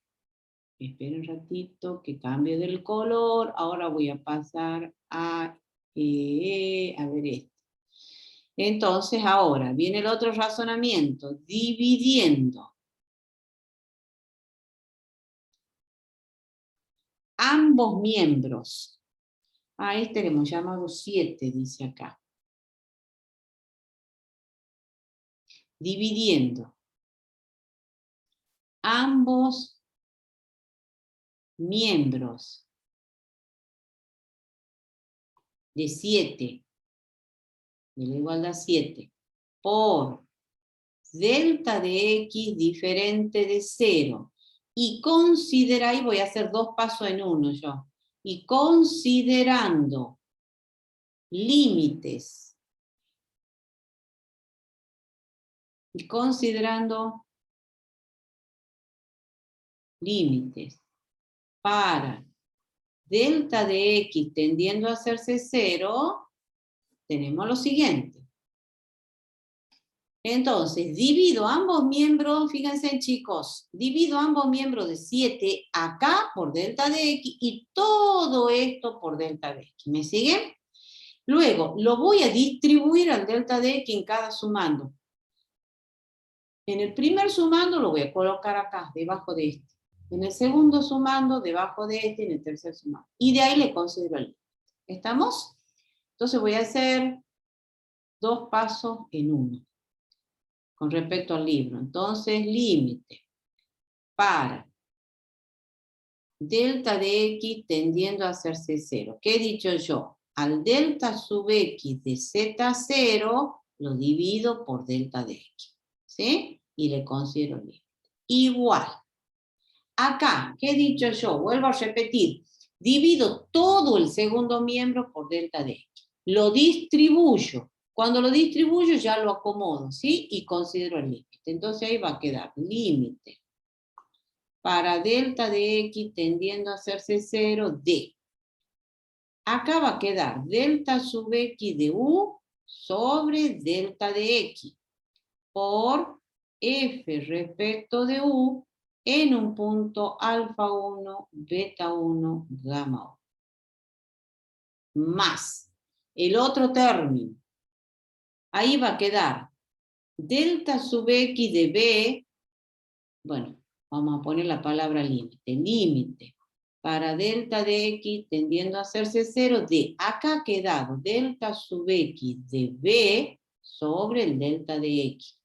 Esperen un ratito que cambie del color. Ahora voy a pasar a ver esto. Entonces, ahora viene el otro razonamiento. Dividiendo ambos miembros. A este le hemos llamado 7, dice acá. Dividiendo ambos miembros de 7, de la igualdad 7, por delta de x diferente de 0, y consideráis, voy a hacer 2 pasos en uno yo, y considerando límites, para delta de x tendiendo a hacerse 0, tenemos lo siguiente. Entonces, divido ambos miembros, fíjense chicos, divido ambos miembros de 7 acá por delta de x y todo esto por delta de x. ¿Me siguen? Luego, lo voy a distribuir al delta de x en cada sumando. En el primer sumando lo voy a colocar acá, debajo de este. En el segundo sumando, debajo de este, en el tercer sumando. Y de ahí le considero el límite. ¿Estamos? Entonces voy a hacer 2 pasos en uno. Con respecto al libro. Entonces, límite para delta de x tendiendo a hacerse 0. ¿Qué he dicho yo? Al delta sub x de z0 lo divido por delta de x. ¿Sí? Y le considero límite. Igual. Acá, ¿qué he dicho yo? Vuelvo a repetir. Divido todo el segundo miembro por delta de x. Lo distribuyo. Cuando lo distribuyo ya lo acomodo, ¿sí? Y considero el límite. Entonces ahí va a quedar límite para delta de x tendiendo a hacerse 0 de. Acá va a quedar delta sub x de u sobre delta de x por f respecto de u en un punto alfa 1, beta 1, gamma 1. Más el otro término. Ahí va a quedar delta sub x de b, bueno, vamos a poner la palabra límite, límite, para delta de x tendiendo a hacerse 0, de acá ha quedado delta sub x de b sobre el delta de x,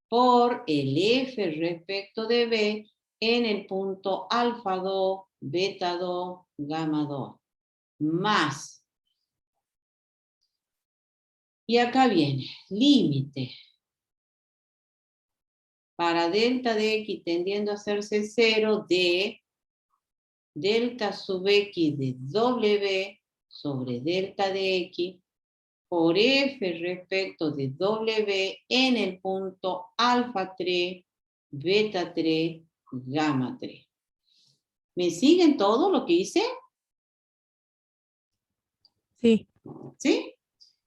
por el f respecto de b en el punto alfa 2, beta 2, gamma 2, más. Y acá viene, límite para delta de x tendiendo a hacerse 0 de delta sub x de w sobre delta de x por f respecto de w en el punto alfa 3, beta 3, gamma 3. ¿Me siguen todo lo que hice? Sí. ¿Sí?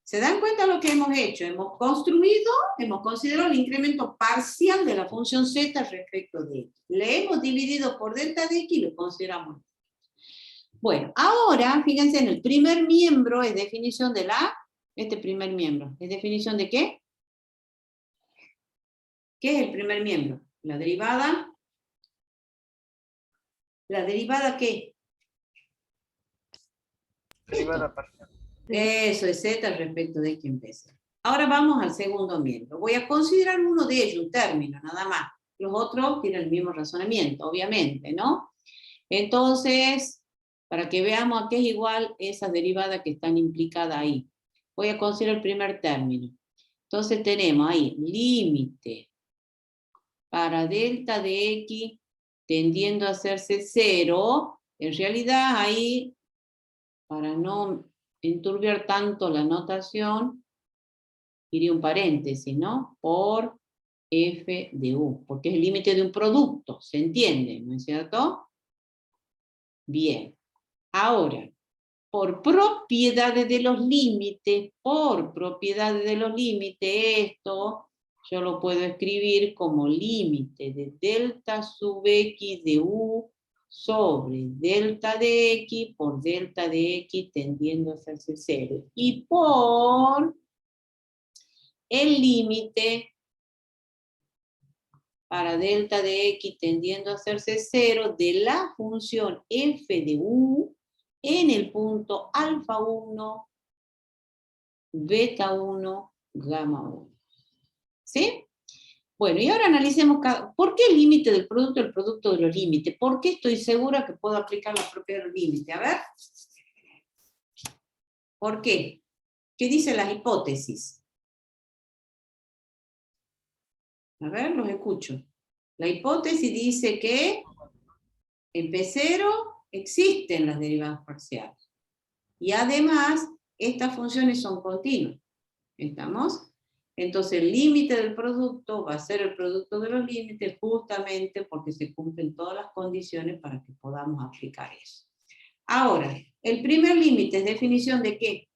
¿Se dan cuenta lo que hemos hecho? Hemos considerado el incremento parcial de la función z respecto de x. Le hemos dividido por delta de x y lo consideramos. Bueno, ahora, fíjense, en el primer miembro es definición de este primer miembro. ¿Es definición de qué? ¿Qué es el primer miembro? La derivada. ¿La derivada qué? Derivada parcial. Eso es z respecto de x en p0. Ahora vamos al segundo miembro. Voy a considerar uno de ellos, un término, nada más. Los otros tienen el mismo razonamiento, obviamente, ¿no? Entonces, para que veamos a qué es igual esa derivada que están implicadas ahí. Voy a considerar el primer término. Entonces tenemos ahí límite para delta de x tendiendo a hacerse 0. En realidad ahí, para no enturbiar tanto la notación, iría un paréntesis, ¿no? Por f de u, porque es el límite de un producto, ¿se entiende? ¿No es cierto? Bien. Ahora, por propiedades de los límites, esto yo lo puedo escribir como límite de delta sub x de u sobre delta de x por delta de x tendiendo a hacerse 0. Y por el límite para delta de x tendiendo a hacerse 0 de la función f de u en el punto alfa 1, beta 1, gamma 1. ¿Sí? Bueno, y ahora analicemos ¿por qué el límite del producto, el producto de los límites? ¿Por qué estoy segura que puedo aplicar la propiedad del límite? A ver. ¿Por qué? ¿Qué dicen las hipótesis? A ver, los escucho. La hipótesis dice que en P0 existen las derivadas parciales. Y además, estas funciones son continuas. ¿Estamos? Entonces el límite del producto va a ser el producto de los límites justamente porque se cumplen todas las condiciones para que podamos aplicar eso. Ahora, el primer límite es definición de ¿qué?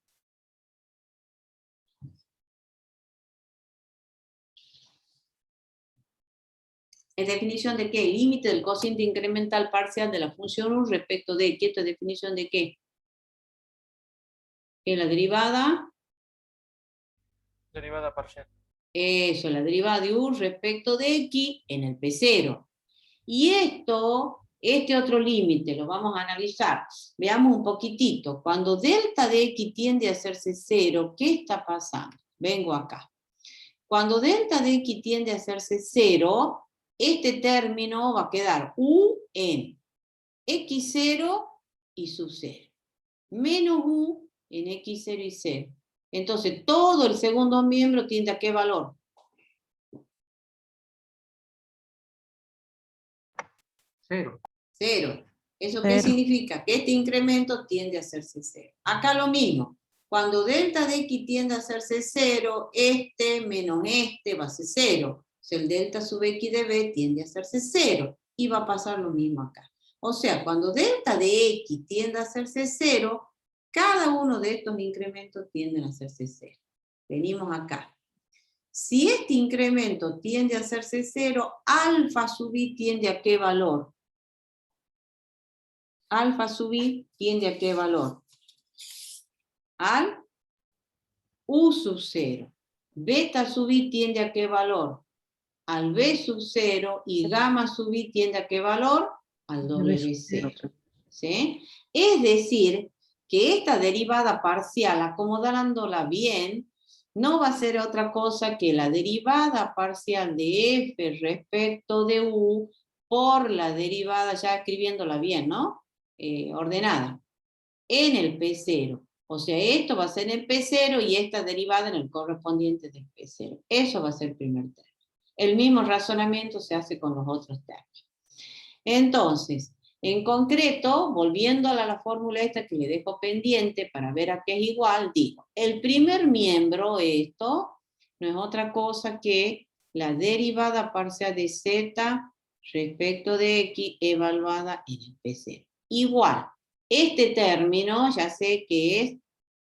¿Es definición de qué? Límite del cociente incremental parcial de la función u respecto de ¿qué? ¿Esto es definición de qué? ¿Es la derivada? Derivada parcial. Eso, la derivada de u respecto de x en el P0. Y este otro límite, lo vamos a analizar. Veamos un poquitito. Cuando delta de x tiende a hacerse 0, ¿qué está pasando? Vengo acá. Cuando delta de x tiende a hacerse 0, este término va a quedar u en x0 y sub 0. Menos u en x0 y 0. Entonces, todo el segundo miembro tiende a ¿qué valor? 0. 0. ¿Eso qué significa? Que este incremento tiende a hacerse 0. Acá lo mismo. Cuando delta de x tiende a hacerse 0, este menos este va a ser 0. O sea, el delta sub x de b tiende a hacerse 0. Y va a pasar lo mismo acá. O sea, cuando delta de x tiende a hacerse 0, cada uno de estos incrementos tienden a hacerse 0. Venimos acá. Si este incremento tiende a hacerse 0, alfa sub i tiende a ¿qué valor? Alfa sub i tiende a ¿qué valor? Al u sub 0. Beta sub i tiende a ¿qué valor? Al b sub 0. Y gamma sub i tiende a ¿qué valor? Al W0. ¿Sí? Es decir, que esta derivada parcial, acomodándola bien, no va a ser otra cosa que la derivada parcial de f respecto de u por la derivada, ya escribiéndola bien, ¿no? Ordenada, en el P0. O sea, esto va a ser en P0 y esta derivada en el correspondiente del P0. Eso va a ser el primer término. El mismo razonamiento se hace con los otros términos. Entonces, en concreto, volviendo a la fórmula esta que le dejo pendiente para ver a qué es igual, digo, el primer miembro, esto, no es otra cosa que la derivada parcial de z respecto de x evaluada en el P0. Igual, este término ya sé que es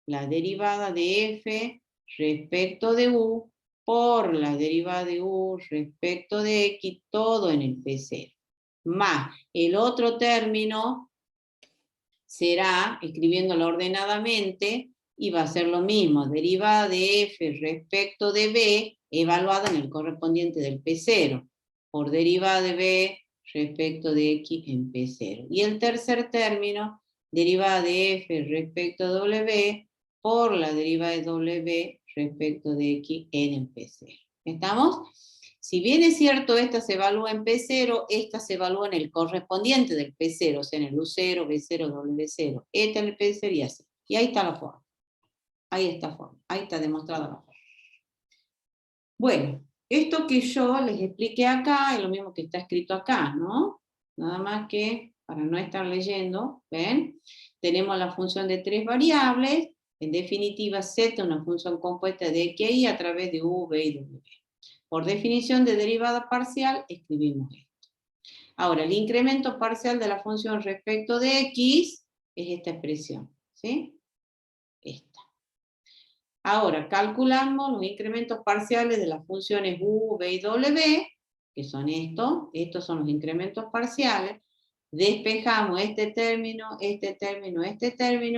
la derivada de f respecto de u por la derivada de u respecto de x, todo en el P0. Más el otro término será, escribiéndolo ordenadamente, y va a ser lo mismo, derivada de f respecto de b, evaluada en el correspondiente del P0, por derivada de b respecto de x en P0. Y el tercer término, derivada de f respecto de w, por la derivada de w respecto de X en el P0. ¿Estamos? Si bien es cierto, esta se evalúa en P0, esta se evalúa en el correspondiente del P0, o sea, en el U0, B0, W0. Esta en el P0 y así. Y ahí está la forma. Ahí está forma. Ahí está demostrada la forma. Bueno, esto que yo les expliqué acá es lo mismo que está escrito acá, ¿no? Nada más que, para no estar leyendo, ¿ven? Tenemos la función de 3 variables, en definitiva Z es una función compuesta de X y Y a través de U, V y W. Por definición de derivada parcial, escribimos esto. Ahora, el incremento parcial de la función respecto de X es esta expresión, ¿sí? Esta. Ahora, calculamos los incrementos parciales de las funciones U, V y W, que son estos son los incrementos parciales. Despejamos este término,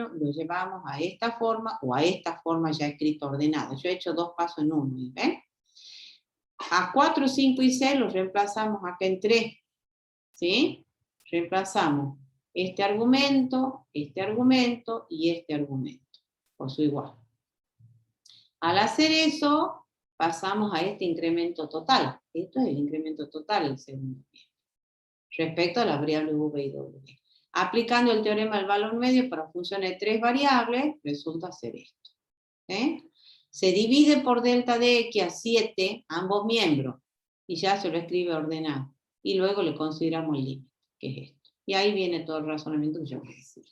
lo llevamos a esta forma o a esta forma ya escrita ordenada. Yo he hecho 2 pasos en uno, ¿ven? A 4, 5 y 6 los reemplazamos acá en 3, ¿sí? Reemplazamos este argumento y este argumento, por su igual. Al hacer eso, pasamos a este incremento total. Esto es el incremento total, el segundo tiempo, respecto a las variables V y W. Aplicando el teorema del valor medio para funciones de 3 variables, resulta ser esto. Se divide por delta de X a 7 ambos miembros, y ya se lo escribe ordenado. Y luego le consideramos el límite, que es esto. Y ahí viene todo el razonamiento que yo voy a decir.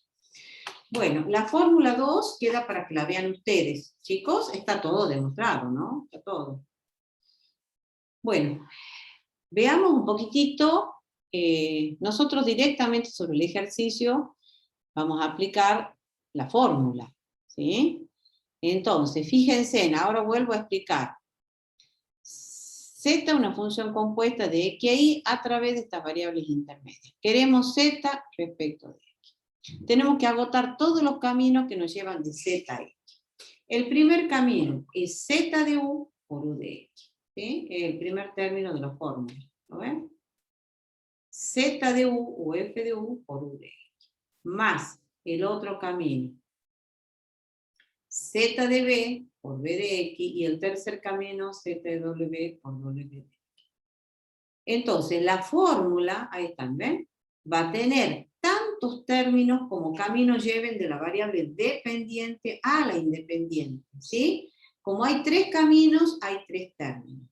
Bueno, la fórmula 2 queda para que la vean ustedes. Chicos, está todo demostrado, ¿no? Está todo. Bueno, veamos un poquitito. Nosotros directamente sobre el ejercicio vamos a aplicar la fórmula, ¿sí? Entonces, fíjense, ahora vuelvo a explicar. Z es una función compuesta de X y Y a través de estas variables intermedias. Queremos Z respecto de X. Tenemos que agotar todos los caminos que nos llevan de Z a X. El primer camino es Z de U por U de X. ¿Sí? El primer término de la fórmula. ¿Lo ven? Z de U o F de U por U de X. Más el otro camino. Z de B por B de X y el tercer camino Z de W por W de X. Entonces, la fórmula, ahí están, ¿ven? Va a tener tantos términos como caminos lleven de la variable dependiente a la independiente, ¿sí? Como hay 3 caminos, hay 3 términos.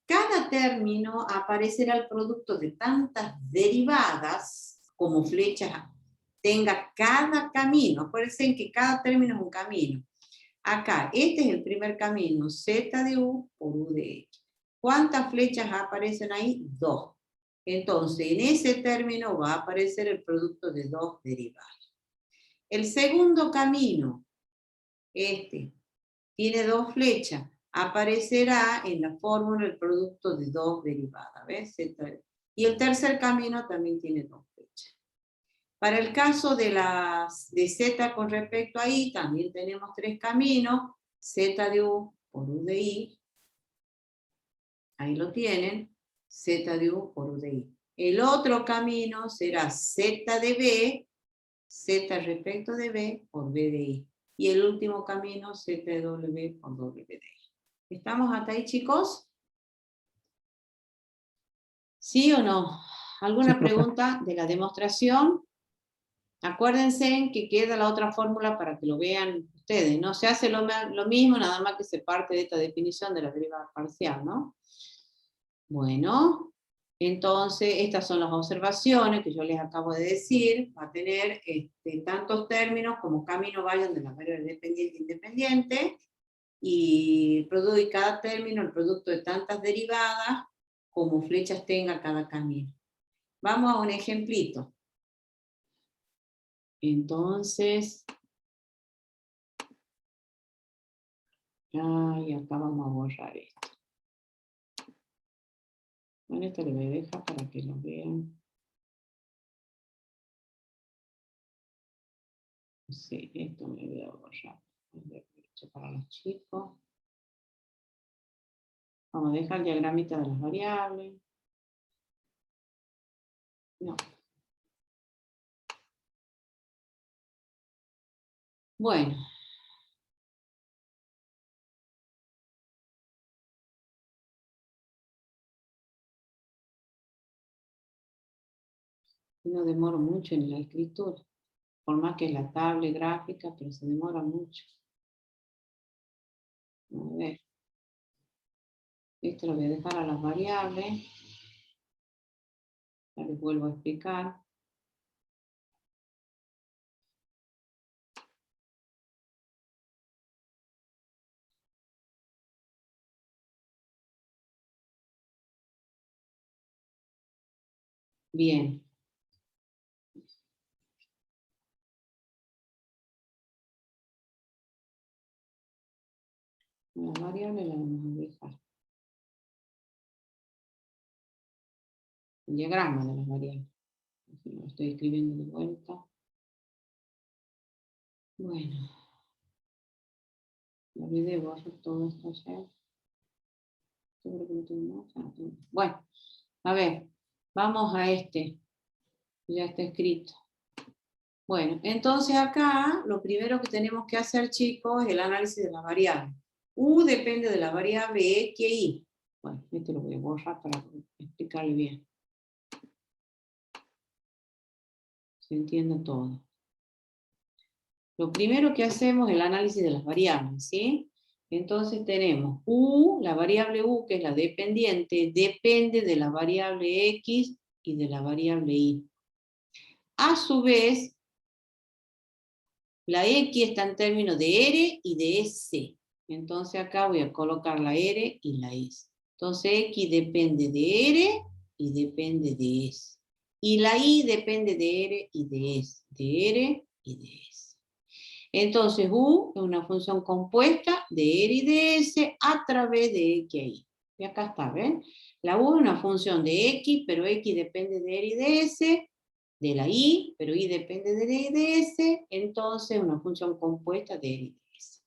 Cada término aparecerá el producto de tantas derivadas como flechas tenga cada camino. Acuérdense que cada término es un camino. Acá, este es el primer camino, Z de U por U de X. ¿Cuántas flechas aparecen ahí? 2. Entonces, en ese término va a aparecer el producto de 2 derivadas. El segundo camino, este, tiene 2 flechas. Aparecerá en la fórmula el producto de 2 derivadas. ¿Ves? Y el tercer camino también tiene 2 flechas. Para el caso de Z con respecto a Y, también tenemos 3 caminos. Z de U por U de Y. Ahí lo tienen. Z de U por U de Y. El otro camino será Z de B, Z respecto de B por B de Y. Y el último camino, Z de W por W de Y. ¿Estamos hasta ahí, chicos? ¿Sí o no? ¿Alguna pregunta de la demostración? Acuérdense que queda la otra fórmula para que lo vean ustedes, ¿no? Se hace lo mismo, nada más que se parte de esta definición de la derivada parcial, ¿no? Bueno, entonces estas son las observaciones que yo les acabo de decir. Va a tener tantos términos como camino vayan de las variables dependiente e independiente, y cada término el producto de tantas derivadas como flechas tenga cada camino. Vamos a un ejemplito. Entonces, y acá vamos a borrar esto. Bueno, esto lo voy a dejar para que lo vean. Sí, esto me voy a borrar. Para los chicos. Vamos a dejar el diagramita de las variables. No. Bueno. No demoro mucho en la escritura. Por más que la tabla gráfica, pero se demora mucho. A ver. Esto lo voy a dejar a las variables. Ya les vuelvo a explicar. Bien. La variable la vamos a dejar. El diagrama de las variables. Lo estoy escribiendo de vuelta. Bueno. Me olvidé de borrar todo esto ayer. Bueno, a ver. Vamos a este. Ya está escrito. Bueno, entonces acá lo primero que tenemos que hacer, chicos, es el análisis de las variables. U depende de la variable X e Y. Bueno, esto lo voy a borrar para explicarle bien. Se entiende todo. Lo primero que hacemos es el análisis de las variables, ¿sí? Entonces tenemos U, la variable U, que es la dependiente, depende de la variable X y de la variable Y. A su vez, la X está en términos de R y de S. Entonces acá voy a colocar la R y la S. Entonces X depende de R y depende de S. Y la Y depende de R y de S. De R y de S. Entonces U es una función compuesta de R y de S a través de X e Y. Y acá está, ¿ven? La U es una función de X, pero X depende de R y de S, de la Y, pero Y depende de R y de S, entonces una función compuesta de R y de S.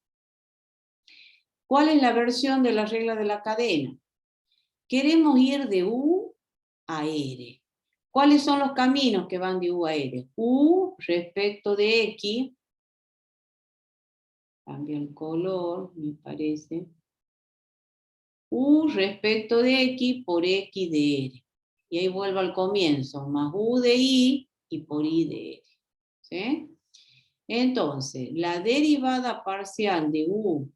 ¿Cuál es la versión de la regla de la cadena? Queremos ir de U a R. ¿Cuáles son los caminos que van de U a R? U respecto de X, cambia el color, me parece. U respecto de X por X de R. Y ahí vuelvo al comienzo, más U de Y y por Y de R. ¿Sí? Entonces, la derivada parcial de U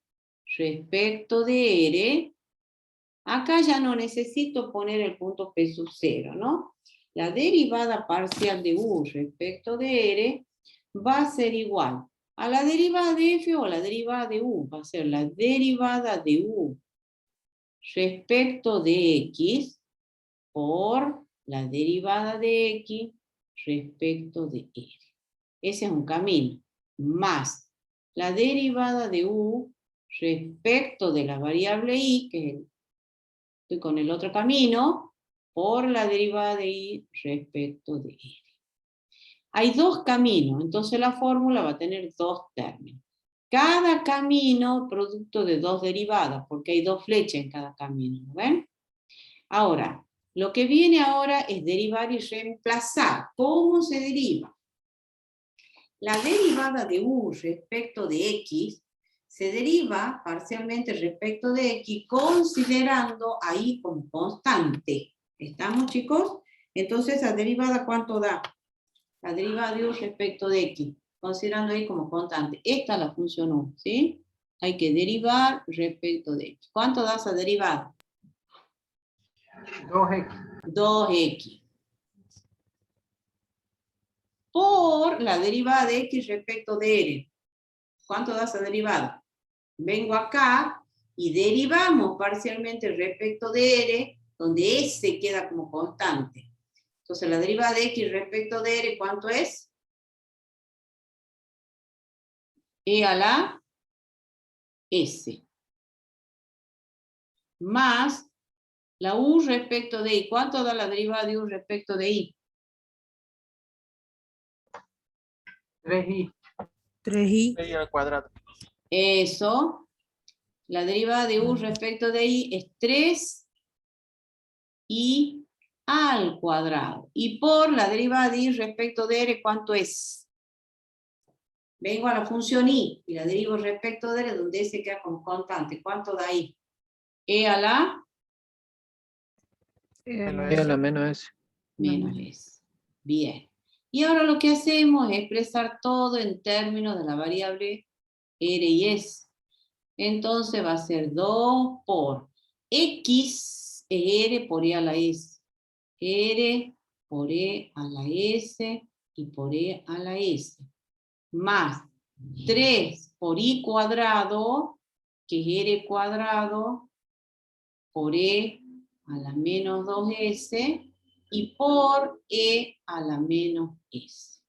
respecto de R, acá ya no necesito poner el punto P sub 0, ¿no? La derivada parcial de U respecto de R va a ser igual a la derivada de F o la derivada de U. Va a ser la derivada de U respecto de X por la derivada de X respecto de R. Ese es un camino. Más la derivada de U respecto de la variable Y, que estoy con el otro camino, por la derivada de Y respecto de R. Hay dos caminos, entonces la fórmula va a tener dos términos. Cada camino producto de dos derivadas, porque hay dos flechas en cada camino, ¿no ven? Ahora, lo que viene ahora es derivar y reemplazar. ¿Cómo se deriva? La derivada de U respecto de X se deriva parcialmente respecto de X considerando a Y como constante. ¿Estamos, chicos? Entonces, ¿la derivada cuánto da? La derivada de U respecto de X, considerando ahí como constante. Esta es la función U, ¿sí? Hay que derivar respecto de X. ¿Cuánto da esa derivada? 2x. 2x. Por la derivada de X respecto de R. ¿Cuánto da esa derivada? Vengo acá y derivamos parcialmente respecto de R, donde S queda como constante. Entonces la derivada de X respecto de R, ¿cuánto es? E a la S. Más la U respecto de Y. ¿Cuánto da la derivada de U respecto de Y? 3y. 3i. 6 al cuadrado. Eso. La derivada de U respecto de Y es 3i al cuadrado. Y por la derivada de Y respecto de R, ¿cuánto es? Vengo a la función Y y la derivo respecto de R, donde S queda como constante. ¿Cuánto da I? E a la Eh, E a la menos S. menos S. Bien. Y ahora lo que hacemos es expresar todo en términos de la variable R y S. Entonces va a ser 2 por X es R por E a la S. R por E a la S y por E a la S. Más 3 por I cuadrado, que es R cuadrado, por E a la menos 2S, y por E a la menos S.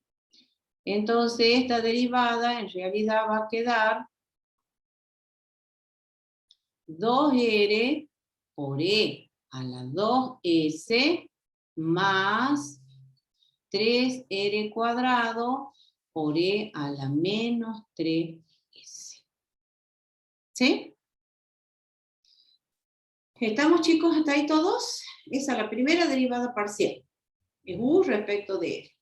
Entonces esta derivada en realidad va a quedar 2R por E a la 2S más 3R cuadrado por E a la menos 3S. ¿Sí? ¿Estamos, chicos, hasta ahí todos? Esa es la primera derivada parcial. Es U respecto de R.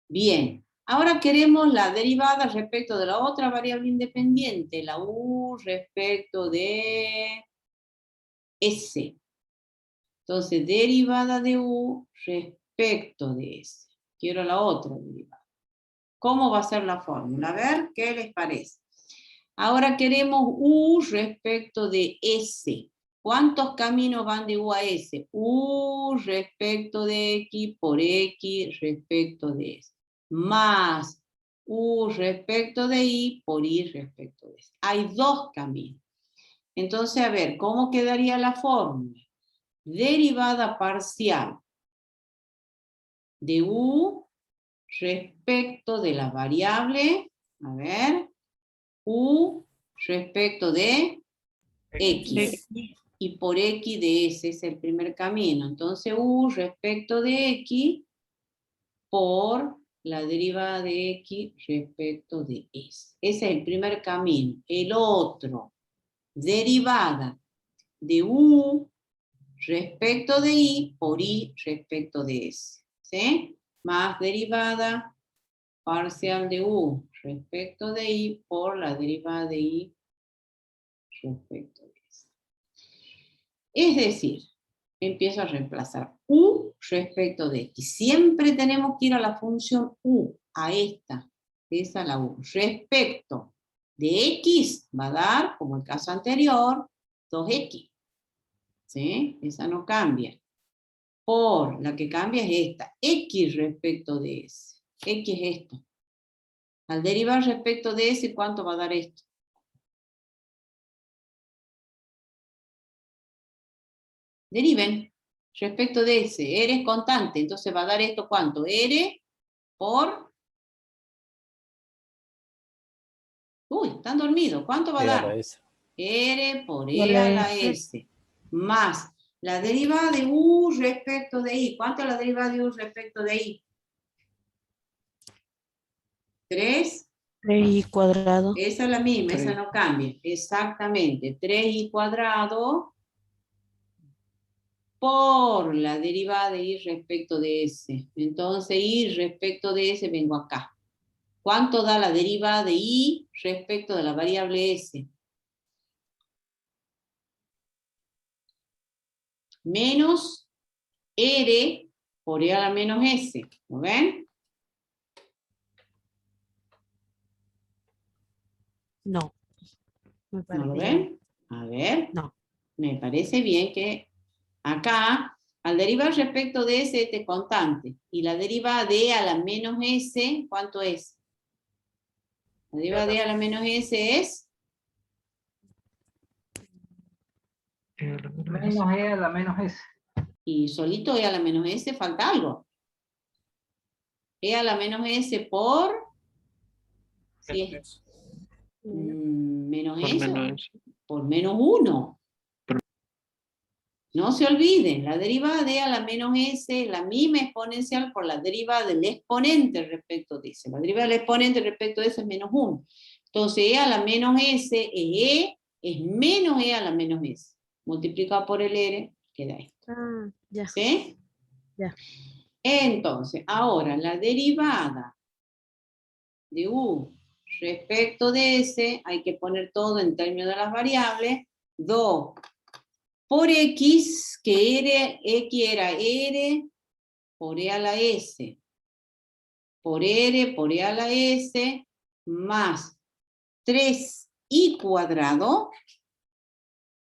Bien. Ahora queremos la derivada respecto de la otra variable independiente, la U respecto de S. Entonces, derivada de U respecto de S. Quiero la otra derivada. ¿Cómo va a ser la fórmula? A ver, ¿qué les parece? Ahora queremos U respecto de S. ¿Cuántos caminos van de U a S? U respecto de X por X respecto de S. Más U respecto de Y por Y respecto de S. Hay dos caminos. Entonces, a ver, ¿cómo quedaría la fórmula? Derivada parcial de U respecto de la variable, a ver, U respecto de X. Y por X de S es el primer camino. Entonces U respecto de X por la derivada de X respecto de S. Ese es el primer camino. El otro, derivada de U respecto de Y por Y respecto de S. ¿Sí? Más derivada parcial de U respecto de Y por la derivada de Y respecto de S. Es decir, empiezo a reemplazar U respecto de X. Siempre tenemos que ir a la función U, a esta. Esa es la U. Respecto de X va a dar, como el caso anterior, 2X. ¿Sí? Esa no cambia. Por la que cambia es esta. X respecto de S. X es esto. Al derivar respecto de S, ¿cuánto va a dar esto? Deriven respecto de S. R es constante, entonces va a dar esto ¿cuánto? R por... Uy, están dormidos. ¿Cuánto va a dar? R por E a la S. Más la derivada de U respecto de I. ¿Cuánto es la derivada de U respecto de I? 3. 3i cuadrado. Esa es la misma, esa no cambia. Exactamente. 3i cuadrado por la derivada de Y respecto de S. Entonces, Y respecto de S, vengo acá. ¿Cuánto da la derivada de Y respecto de la variable S? Menos R por E a la menos S. ¿Lo ven? No. Me ¿No lo parece ven? A ver. No. Me parece bien que acá, al derivar respecto de S, este es constante. Y la derivada de E a la menos S, ¿cuánto es? La derivada de E a la menos S es... Menos E a la menos S. Y solito E a la menos S falta algo. E a la menos S por... Si es, menos S por menos 1. No se olviden, la derivada de E a la menos S es la misma exponencial por la derivada del exponente respecto de S. La derivada del exponente respecto de S es menos 1. Entonces E a la menos S es menos E a la menos S. Multiplicado por el R, queda esto. Ya. ¿Sí? Ya. Entonces, ahora la derivada de U respecto de S, hay que poner todo en términos de las variables. 2 por X, que X era R por E a la S, por R, por E a la S, más 3i cuadrado.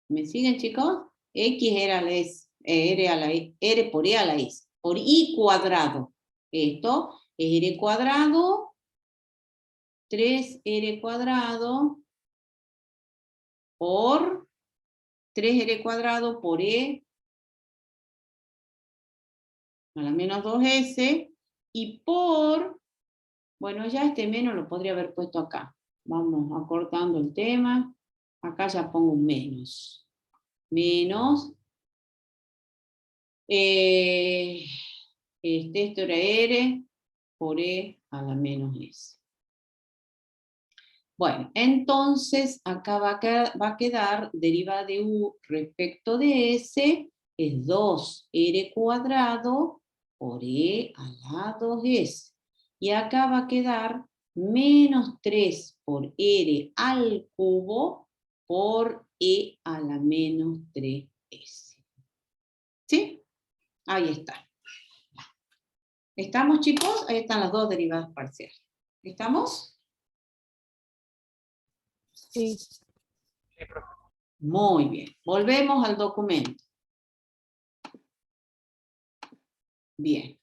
¿Me siguen, chicos? X era la S, R, a la, R por E a la S, por I cuadrado. Esto es R cuadrado, 3R cuadrado, por 3R cuadrado por E a la menos 2S, y por, bueno, ya este menos lo podría haber puesto acá. Vamos acortando el tema. Acá ya pongo un menos. Menos. Esto era R por E a la menos S. Bueno, entonces acá va a quedar derivada de U respecto de S, es 2R cuadrado por E a la 2S. Y acá va a quedar menos 3 por R al cubo por E a la menos 3S. ¿Sí? Ahí está. ¿Estamos, chicos? Ahí están las dos derivadas parciales. ¿Estamos? Sí. Sí, profe. Muy bien. Volvemos al documento. Bien.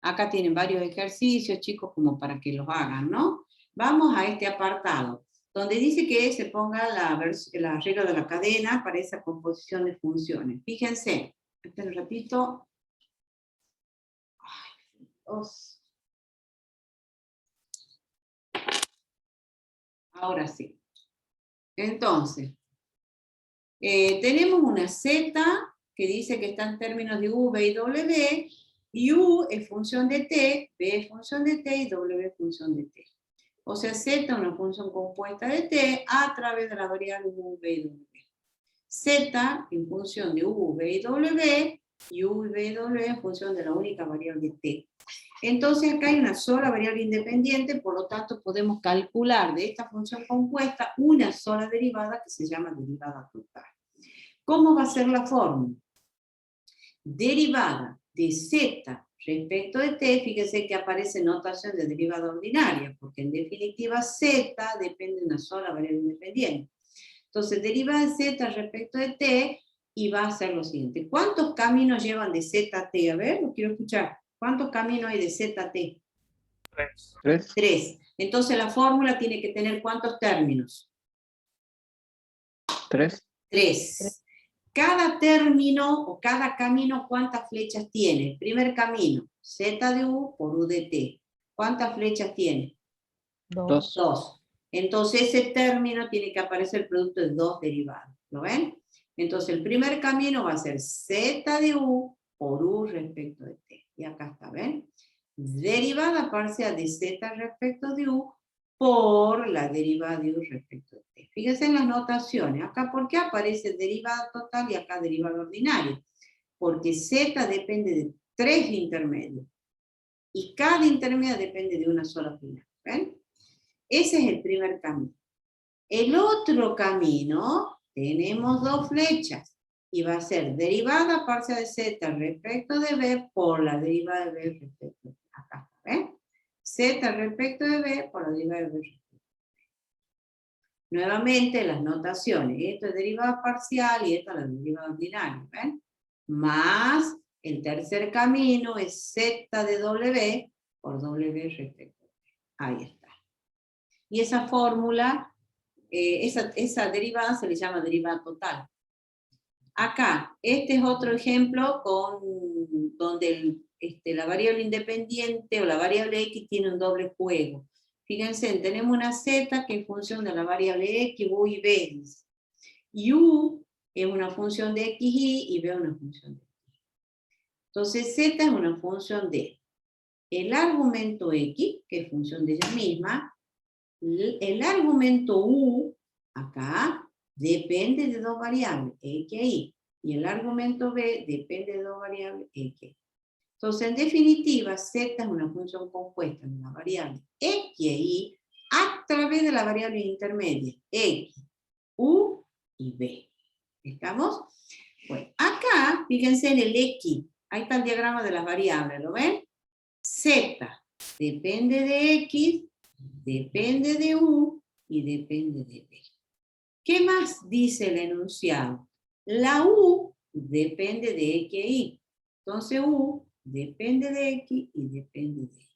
Acá tienen varios ejercicios, chicos, como para que los hagan, ¿no? Vamos a este apartado, donde dice que se ponga la regla de la cadena para esa composición de funciones. Fíjense, esperen un ratito. Ay, Dios. Ahora sí. Entonces, tenemos una Z que dice que está en términos de U, V y W, y U es función de T, V es función de T y W es función de T. O sea, Z es una función compuesta de T a través de la variable U, V y W. Z en función de U, V y W, y U, V y W en función de la única variable T. Entonces acá hay una sola variable independiente, por lo tanto podemos calcular de esta función compuesta una sola derivada que se llama derivada total. ¿Cómo va a ser la fórmula? Derivada de Z respecto de T, fíjense que aparece notación de derivada ordinaria, porque en definitiva Z depende de una sola variable independiente. Entonces, derivada de Z respecto de T, y va a ser lo siguiente. ¿Cuántos caminos llevan de Z a T? A ver, lo quiero escuchar. ¿Cuántos caminos hay de Z a T? 3. 3. Entonces la fórmula tiene que tener ¿cuántos términos? 3. 3. Cada término o cada camino, ¿cuántas flechas tiene? El primer camino, Z de U por U de T. ¿Cuántas flechas tiene? 2. 2. Entonces ese término tiene que aparecer el producto de 2 derivadas. ¿Lo ven? Entonces el primer camino va a ser Z de U por U respecto de T. Y acá está, ¿ven? Derivada parcial de Z respecto de U por la derivada de U respecto de T. Fíjense en las notaciones. Acá, ¿por qué aparece derivada total y acá derivada ordinaria? Porque Z depende de 3 intermedios. Y cada intermedio depende de una sola final. ¿Ven? Ese es el primer camino. El otro camino, tenemos 2 flechas. Y va a ser derivada parcial de Z respecto de B por la derivada de B respecto de B. Acá, ¿ven? Z respecto de B por la derivada de B respecto de B. Nuevamente las notaciones. Esto es derivada parcial y esto es la derivada ordinaria. ¿Ven? Más el tercer camino es Z de W por W respecto de B. Ahí está. Y esa fórmula, esa derivada se le llama derivada total. Acá, este es otro ejemplo donde la variable independiente o la variable X tiene un doble juego. Fíjense, tenemos una Z que es función de la variable X, U y B. Y U es una función de XY y B es una función de X. Entonces Z es una función de el argumento X, que es función de ella misma. El argumento U, acá, depende de 2 variables, X e Y. Y el argumento B depende de 2 variables, X e Y. Entonces, en definitiva, Z es una función compuesta de la variable X e Y a través de la variable intermedia, X, U y B. ¿Estamos? Bueno, acá, fíjense en el X. Ahí está el diagrama de las variables, ¿lo ven? Z depende de X, depende de U y depende de B. ¿Qué más dice el enunciado? La U depende de X e Y. Entonces U depende de X y depende de Y.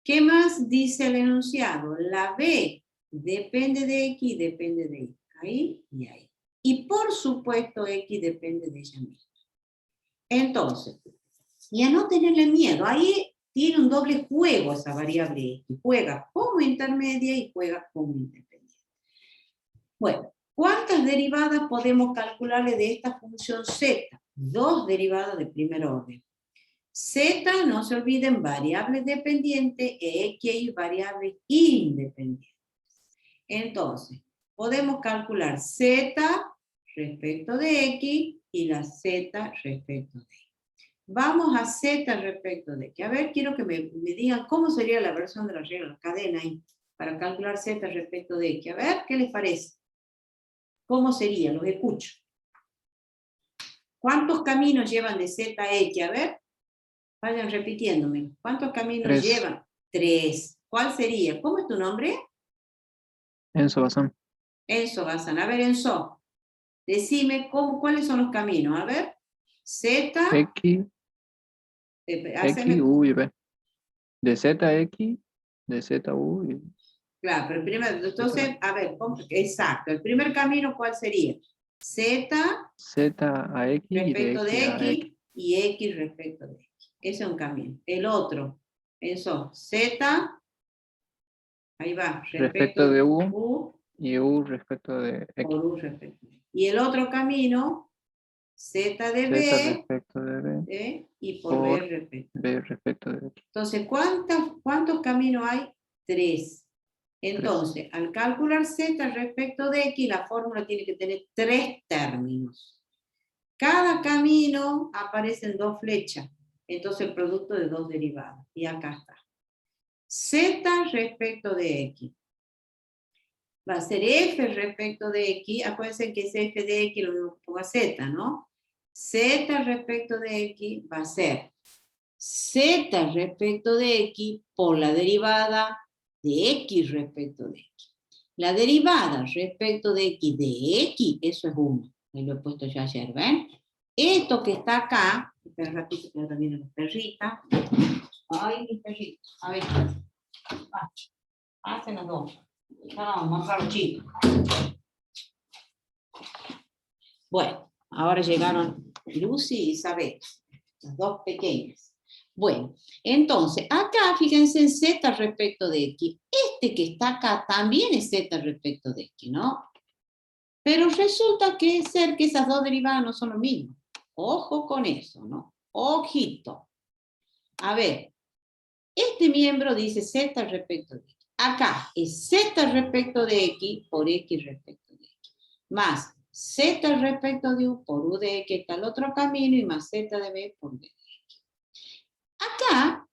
¿Qué más dice el enunciado? La B depende de X y depende de Y. Ahí y ahí. Y por supuesto X depende de ella misma. Entonces, y a no tenerle miedo, ahí tiene un doble juego esa variable X. Juega como intermedia y juega como independiente. Bueno, ¿cuántas derivadas podemos calcularle de esta función Z? 2 derivadas de primer orden. Z, no se olviden, variables dependientes, X y variables independientes. Entonces, podemos calcular Z respecto de X y la Z respecto de Y. Vamos a Z respecto de X. A ver, quiero que me digan cómo sería la versión de la regla de la cadena ahí para calcular Z respecto de X. A ver, ¿qué les parece? ¿Cómo sería? Los escucho. ¿Cuántos caminos llevan de Z a X? A ver, vayan repitiéndome. ¿Cuántos caminos llevan? 3. ¿Cuál sería? ¿Cómo es tu nombre? Enzo Bazán. Enzo Bazán. A ver, Enzo, decime cuáles son los caminos. A ver, Z... X, X, U y B. De Z a X, de Z a U y... Claro, pero primero, entonces, a ver, exacto. El primer camino, ¿cuál sería? Z a X respecto y de X, X y X respecto de X. Ese es un camino. El otro, eso, Z, ahí va, respecto de U y U respecto de X. Por U respecto de X. Y el otro camino, Z de Z B, respecto de B y por B respecto de X. Entonces, ¿cuántos caminos hay? 3. Entonces, al calcular Z respecto de X, la fórmula tiene que tener 3 términos. Cada camino aparece en 2 flechas. Entonces, el producto de 2 derivadas. Y acá está. Z respecto de X. Va a ser F respecto de X. Acuérdense que es F de X, lo mismo que ponga Z, ¿no? Z respecto de X va a ser Z respecto de X por la derivada de X respecto de X. La derivada respecto de X, eso es 1. Me lo he puesto ya ayer, ¿ven? Esto que está acá, espera un ratito que ahora vienen las perritas. Ay, mis perritos. A ver, hacen las dos. Ya vamos a los chicos. Bueno, ahora llegaron Lucy y Isabel, las dos pequeñas. Bueno, entonces, acá fíjense en Z respecto de X. Este que está acá también es Z respecto de X, ¿no? Pero resulta que esas dos derivadas no son lo mismo. Ojo con eso, ¿no? Ojito. A ver, este miembro dice Z respecto de X. Acá es Z respecto de X por X respecto de X. Más Z respecto de U por U de X, está el otro camino, y más Z de B por B de X. Acá,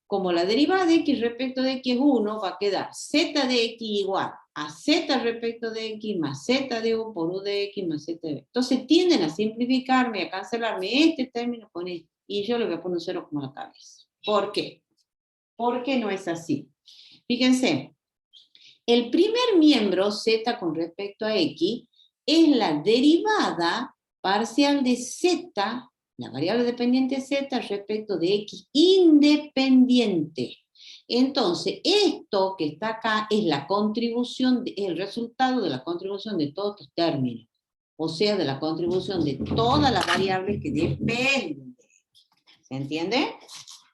como la derivada de X respecto de X es 1, va a quedar Z de X igual a Z respecto de X más Z de U por U de X más Z de B. Entonces tienden a simplificarme, a cancelarme este término con este, y yo le voy a poner un 0 como la cabeza. ¿Por qué? Porque no es así. Fíjense, el primer miembro, Z con respecto a X, es la derivada parcial de Z, la variable dependiente Z respecto de X independiente. Entonces, esto que está acá es la contribución, es el resultado de la contribución de todos estos términos. O sea, de la contribución de todas las variables que dependen de X. ¿Se entiende?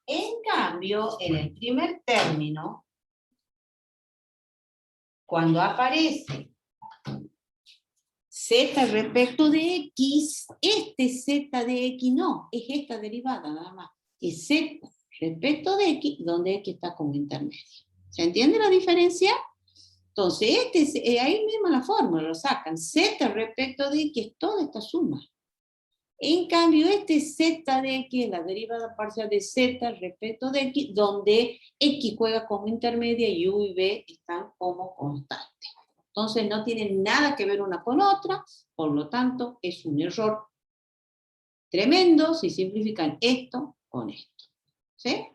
En cambio, en el primer término, cuando aparece Z respecto de X, este Z de X no, es esta derivada nada más. Es Z respecto de X, donde X está como intermedio. ¿Se entiende la diferencia? Entonces, ahí mismo la fórmula lo sacan. Z respecto de X es toda esta suma. En cambio, este Z de X es la derivada parcial de Z respecto de X, donde X juega como intermedia y U y B están como constantes. Entonces no tienen nada que ver una con otra, por lo tanto es un error tremendo si simplifican esto con esto. ¿Sí?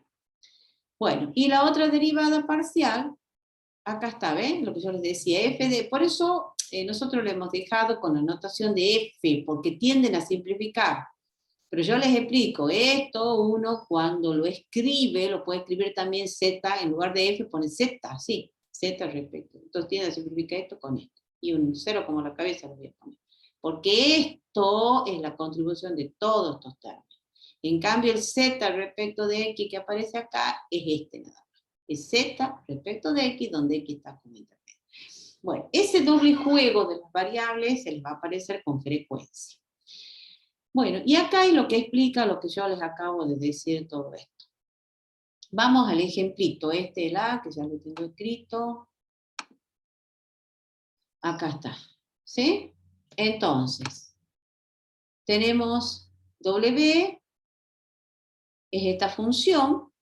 Bueno, y la otra derivada parcial, acá está, ¿ven? Lo que yo les decía, f de, por eso nosotros le hemos dejado con la notación de f, porque tienden a simplificar. Pero yo les explico, esto uno cuando lo escribe, lo puede escribir también z, en lugar de f pone z, sí, z respecto. Entonces tiende a simplificar esto con esto. Y un 0 como la cabeza lo voy a poner. Porque esto es la contribución de todos estos términos. En cambio el z respecto de x que aparece acá es este nada más. Es z respecto de x, donde x está como intermedio. Bueno, ese doble juego de las variables se les va a aparecer con frecuencia. Bueno, y acá es lo que explica lo que yo les acabo de decir todo esto. Vamos al ejemplito, este el A, que ya lo tengo escrito. Acá está, ¿sí? Entonces, tenemos W, es esta función.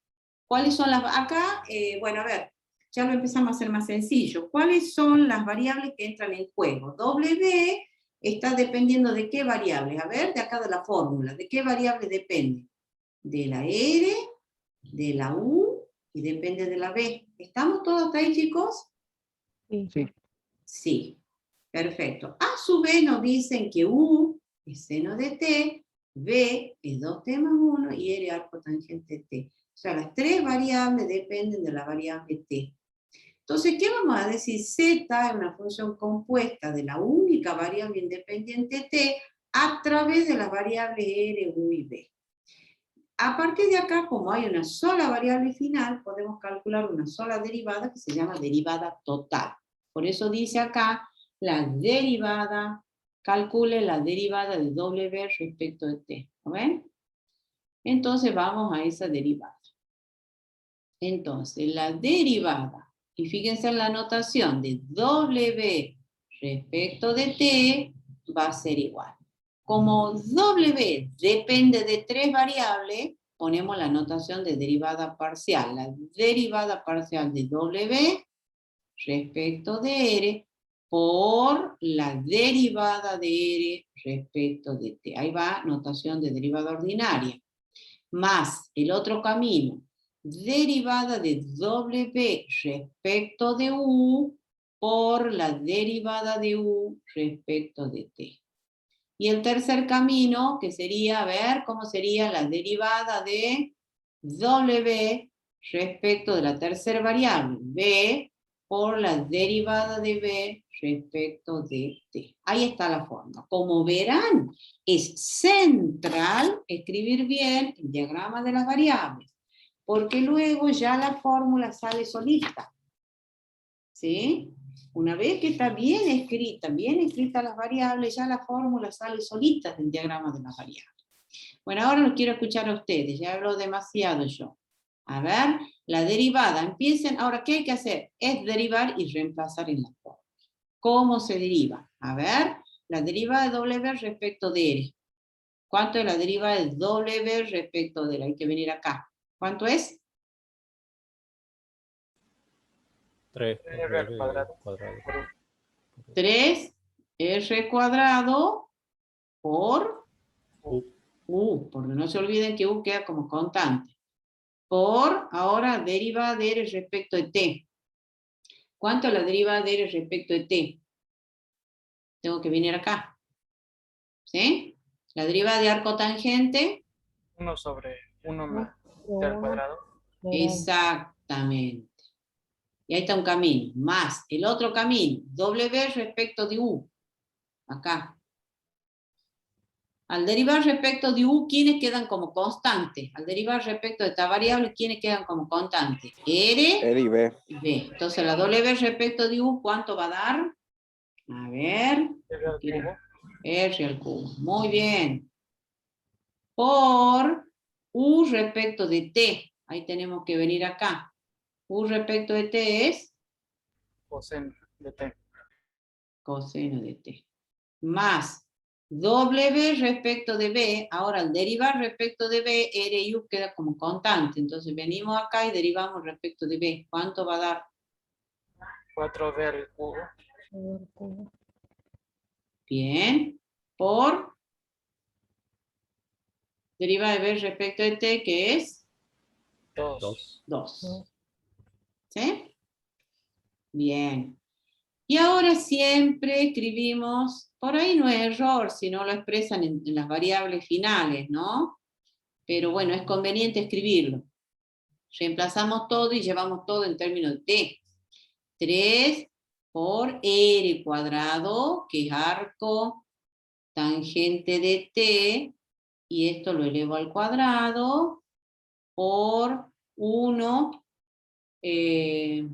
¿Cuáles son las? Acá, bueno, a ver, ya lo empezamos a hacer más sencillo. ¿Cuáles son las variables que entran en juego? W está dependiendo de qué variables. A ver, de acá de la fórmula. ¿De qué variable depende? De la R, de la U y depende de la B. ¿Estamos todos hasta ahí, chicos? Sí. Sí. Sí. Perfecto. A su vez nos dicen que U es seno de T, B es 2T más 1 y R arco tangente T. O sea, las tres variables dependen de la variable T. Entonces, ¿qué vamos a decir? Z es una función compuesta de la única variable independiente T a través de las variables R, U y B. A partir de acá, como hay una sola variable final, podemos calcular una sola derivada que se llama derivada total. Por eso dice acá, la derivada, calcule la derivada de W respecto de T. ¿Lo ven? Entonces vamos a esa derivada. Entonces, la derivada, y fíjense en la notación de W respecto de T, va a ser igual. Como W depende de tres variables, ponemos la notación de derivada parcial. La derivada parcial de W respecto de R por la derivada de R respecto de T. Ahí va notación de derivada ordinaria. Más el otro camino, derivada de W respecto de U por la derivada de U respecto de T. Y el tercer camino, que sería, a ver, ¿cómo sería la derivada de W respecto de la tercera variable? B por la derivada de B respecto de T. Ahí está la forma. Como verán, es central escribir bien el diagrama de las variables, porque luego ya la fórmula sale solita. ¿Sí? Una vez que está bien escrita las variables, ya la fórmula sale solita del diagrama de las variables. Bueno, ahora los quiero escuchar a ustedes, ya hablo demasiado yo. A ver, la derivada, empiecen, ahora, ¿qué hay que hacer? Es derivar y reemplazar en la fórmula. ¿Cómo se deriva? A ver, la derivada de W respecto de R. ¿Cuánto es la derivada de W respecto de R? Hay que venir acá. ¿Cuánto es? 3R al cuadrado. 3R cuadrado por U. porque no se olviden que U queda como constante. Por, ahora, derivada de R respecto de T. ¿Cuánto es la derivada de R respecto de T? Tengo que venir acá. ¿Sí? La derivada de arco tangente. 1 sobre 1 más T al cuadrado. Exactamente. Y ahí está un camino. Más el otro camino. W respecto de U. Acá. Al derivar respecto de U, ¿quiénes quedan como constantes? Al derivar respecto de esta variable, ¿quiénes quedan como constantes? R y B. y B. Entonces la W respecto de U, ¿cuánto va a dar? A ver. R al cubo. Muy bien. Por U respecto de T. Ahí tenemos que venir acá. U respecto de T es Coseno de T. Coseno de T. Más W respecto de B, ahora al derivar respecto de B, R y U queda como constante. Entonces venimos acá y derivamos respecto de B. ¿Cuánto va a dar? 4B al cubo. Bien. Por Derivada de b respecto de t, que es 2. 2. ¿Sí? Bien. Y ahora siempre escribimos, por ahí no es error, si no lo expresan en las variables finales, ¿no? Pero bueno, es conveniente escribirlo. Reemplazamos todo y llevamos todo en términos de t. 3 por r cuadrado, que es arco tangente de t, y esto lo elevo al cuadrado, por 1, y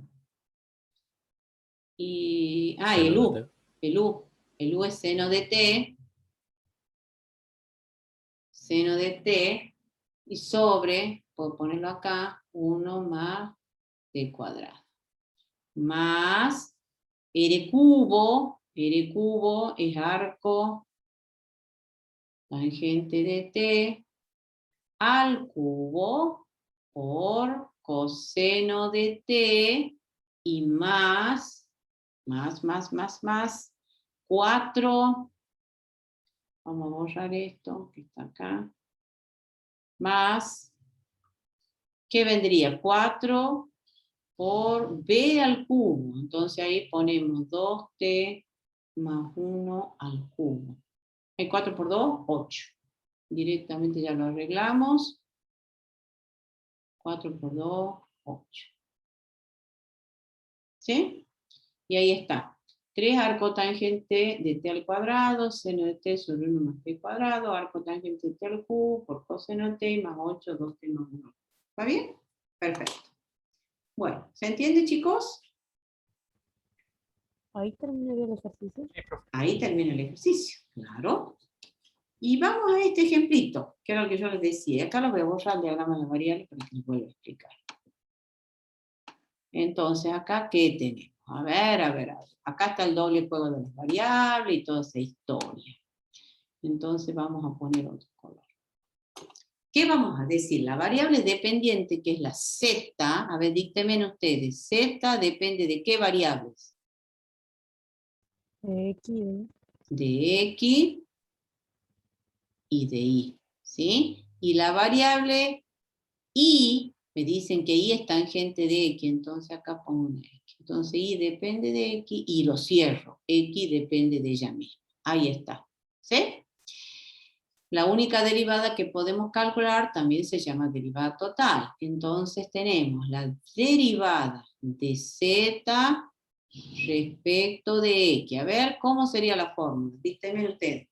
el u es seno de t, y sobre, puedo ponerlo acá, 1 más t cuadrado, más r cubo es arco tangente de t al cubo por coseno de t y más 4, vamos a borrar esto que está acá, más, ¿qué vendría? 4 por b al cubo, entonces ahí ponemos 2t más 1 al cubo. 4 por 2, 8. Directamente ya lo arreglamos. 4 por 2, 8. ¿Sí? Y ahí está. 3 arco tangente de t al cuadrado, seno de t sobre 1 más t cuadrado, arco tangente de t al cubo, por coseno de t, más 8, 2t más 1. ¿Está bien? Perfecto. Bueno, ¿se entiende, chicos? Ahí terminaría el ejercicio. Ahí termina el ejercicio, claro. Y vamos a este ejemplito, que era lo que yo les decía. Acá lo voy a borrar el diagrama de las variables para que les vuelva a explicar. Entonces, acá, ¿qué tenemos? A ver. Acá está el doble juego de las variables y toda esa historia. Entonces, vamos a poner otro color. ¿Qué vamos a decir? La variable dependiente, que es la z, a ver, díctenme ustedes, z depende de qué variables? De X. De x y de y, ¿sí? Y la variable y, me dicen que y es tangente de x, entonces acá pongo una x. Entonces y depende de x y lo cierro. X depende de ella misma. Ahí está. ¿Sí? La única derivada que podemos calcular también se llama derivada total. Entonces tenemos la derivada de z respecto de x. A ver, ¿cómo sería la fórmula? Díganme ustedes.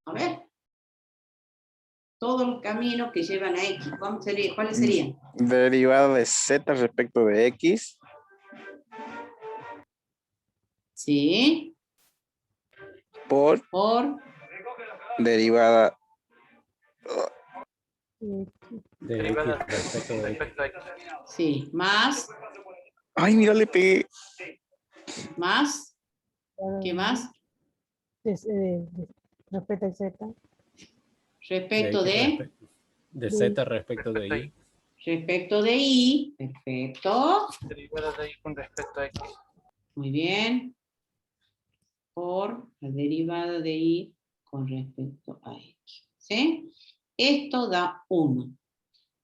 A ver. Todos los caminos que llevan a x, ¿cuáles serían? Derivada de z respecto de x. Sí. Por derivada de x respecto de x. Sí, más. Ay, mira, le pegué. Más. ¿Qué más? Respecto a z. Respecto de z respecto de y. Respecto de y. Perfecto. Derivada de y con respecto a x. Muy bien. Por la derivada de y con respecto a x. ¿Sí? Esto da 1.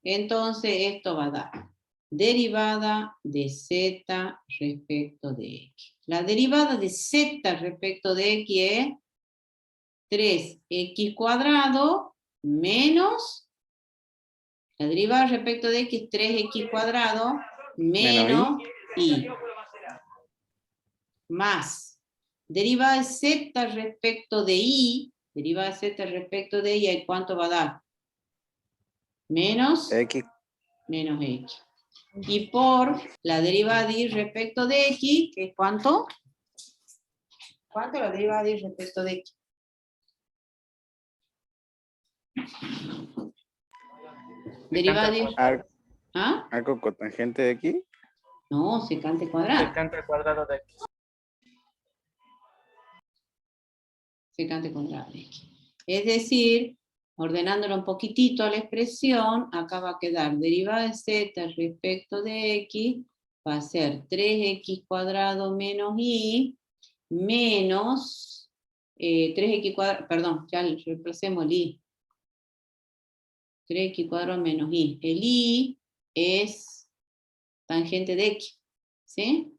Entonces esto va a dar derivada de z respecto de x. La derivada de z respecto de x es 3x cuadrado menos, la derivada respecto de x es 3x cuadrado menos y. Más derivada de z respecto de y, derivada de z respecto de y, ¿cuánto va a dar? Menos X. Menos x. Y por la derivada de y respecto de x, ¿que es cuánto? ¿Cuánto es la derivada de y respecto de x? Derivada de y. ¿Ah? ¿Arco cotangente de x? No, secante cuadrado. Secante cuadrado de x. Secante cuadrado de x. Es decir, ordenándolo un poquitito a la expresión, acá va a quedar derivada de z respecto de x va a ser 3x cuadrado menos y menos 3x cuadrado, perdón, ya reemplacemos el y. 3x cuadrado menos y. El y es tangente de x, ¿sí?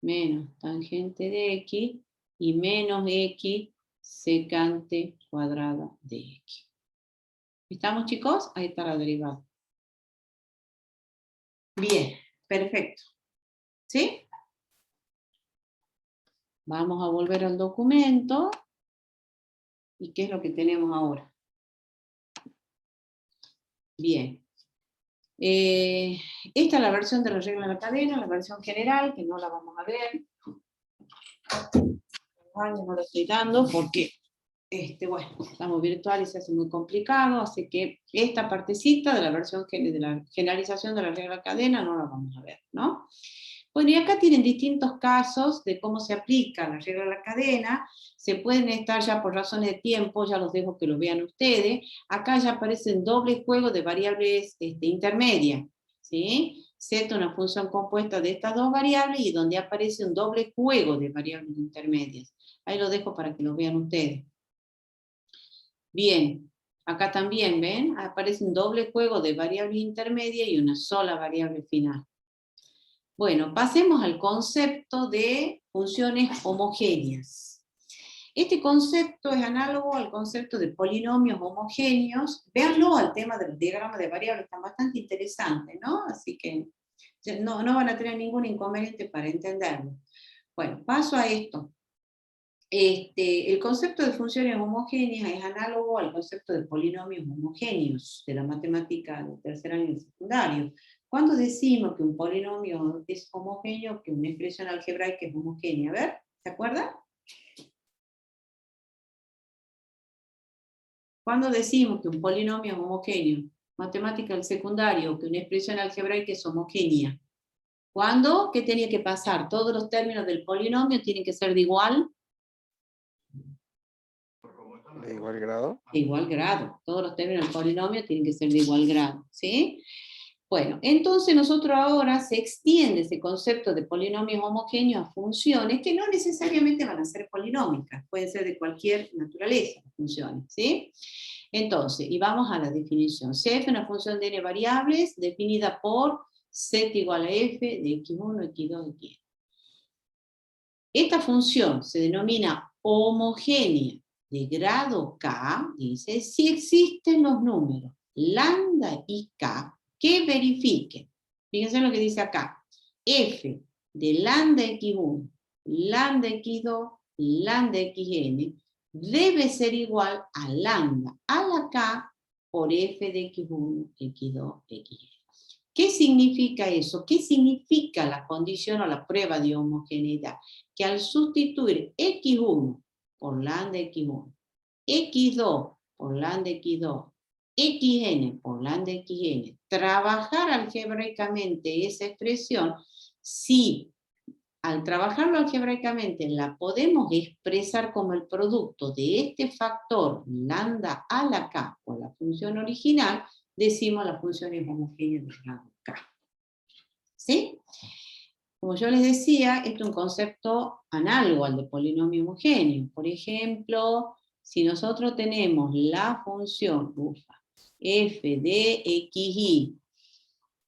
Menos tangente de x y menos x secante cuadrada de x. ¿Estamos, chicos? Ahí está la derivada. Bien, perfecto. ¿Sí? Vamos a volver al documento. ¿Y qué es lo que tenemos ahora? Bien. Esta es la versión de la regla de la cadena, la versión general, que no la vamos a ver. No la estoy dando porque, bueno, estamos virtuales y se hace muy complicado, así que esta partecita de la versión de la generalización de la regla de la cadena no la vamos a ver, ¿no? Bueno, y acá tienen distintos casos de cómo se aplica la regla de la cadena. Se pueden estar ya por razones de tiempo, ya los dejo que lo vean ustedes. Acá ya aparecen dobles juegos de variables intermedias, ¿sí? Z, una función compuesta de estas dos variables, y donde aparece un doble juego de variables intermedias. Ahí lo dejo para que lo vean ustedes. Bien, acá también, ¿ven? Aparece un doble juego de variables intermedias y una sola variable final. Bueno, pasemos al concepto de funciones homogéneas. Este concepto es análogo al concepto de polinomios homogéneos. Véanlo al tema del diagrama de variables, está bastante interesante, ¿no? Así que no van a tener ningún inconveniente para entenderlo. Bueno, paso a esto. El concepto de funciones homogéneas es análogo al concepto de polinomios homogéneos de la matemática de tercer año y secundario. ¿Cuándo decimos que un polinomio es homogéneo, que una expresión algebraica es homogénea? A ver, ¿se acuerdan? ¿Cuándo decimos que un polinomio es homogéneo? Matemática del secundario, que una expresión algebraica es homogénea. ¿Cuándo? ¿Qué tenía que pasar? Todos los términos del polinomio tienen que ser de igual. ¿De igual grado? De igual grado. Todos los términos del polinomio tienen que ser de igual grado, ¿sí? Bueno, entonces nosotros ahora se extiende ese concepto de polinomios homogéneos a funciones que no necesariamente van a ser polinómicas, pueden ser de cualquier naturaleza las funciones, ¿sí? Entonces, y vamos a la definición. CF es una función de n variables definida por z igual a f de x1, x2, xn. Esta función se denomina homogénea de grado K, dice, si existen los números lambda y K que verifiquen. Fíjense lo que dice acá. F de lambda x1, lambda x2, lambda xn debe ser igual a lambda a la K por f de x1, x2, xn. ¿Qué significa eso? ¿Qué significa la condición o la prueba de homogeneidad? Que al sustituir x1 por lambda x1, x2 por lambda x2, xn por lambda xn, trabajar algebraicamente esa expresión, si al trabajarlo algebraicamente la podemos expresar como el producto de este factor lambda a la k por la función original, decimos la función es homogénea de grado k. ¿Sí? Como yo les decía, esto es un concepto análogo al de polinomio homogéneo. Por ejemplo, si nosotros tenemos la función f de xy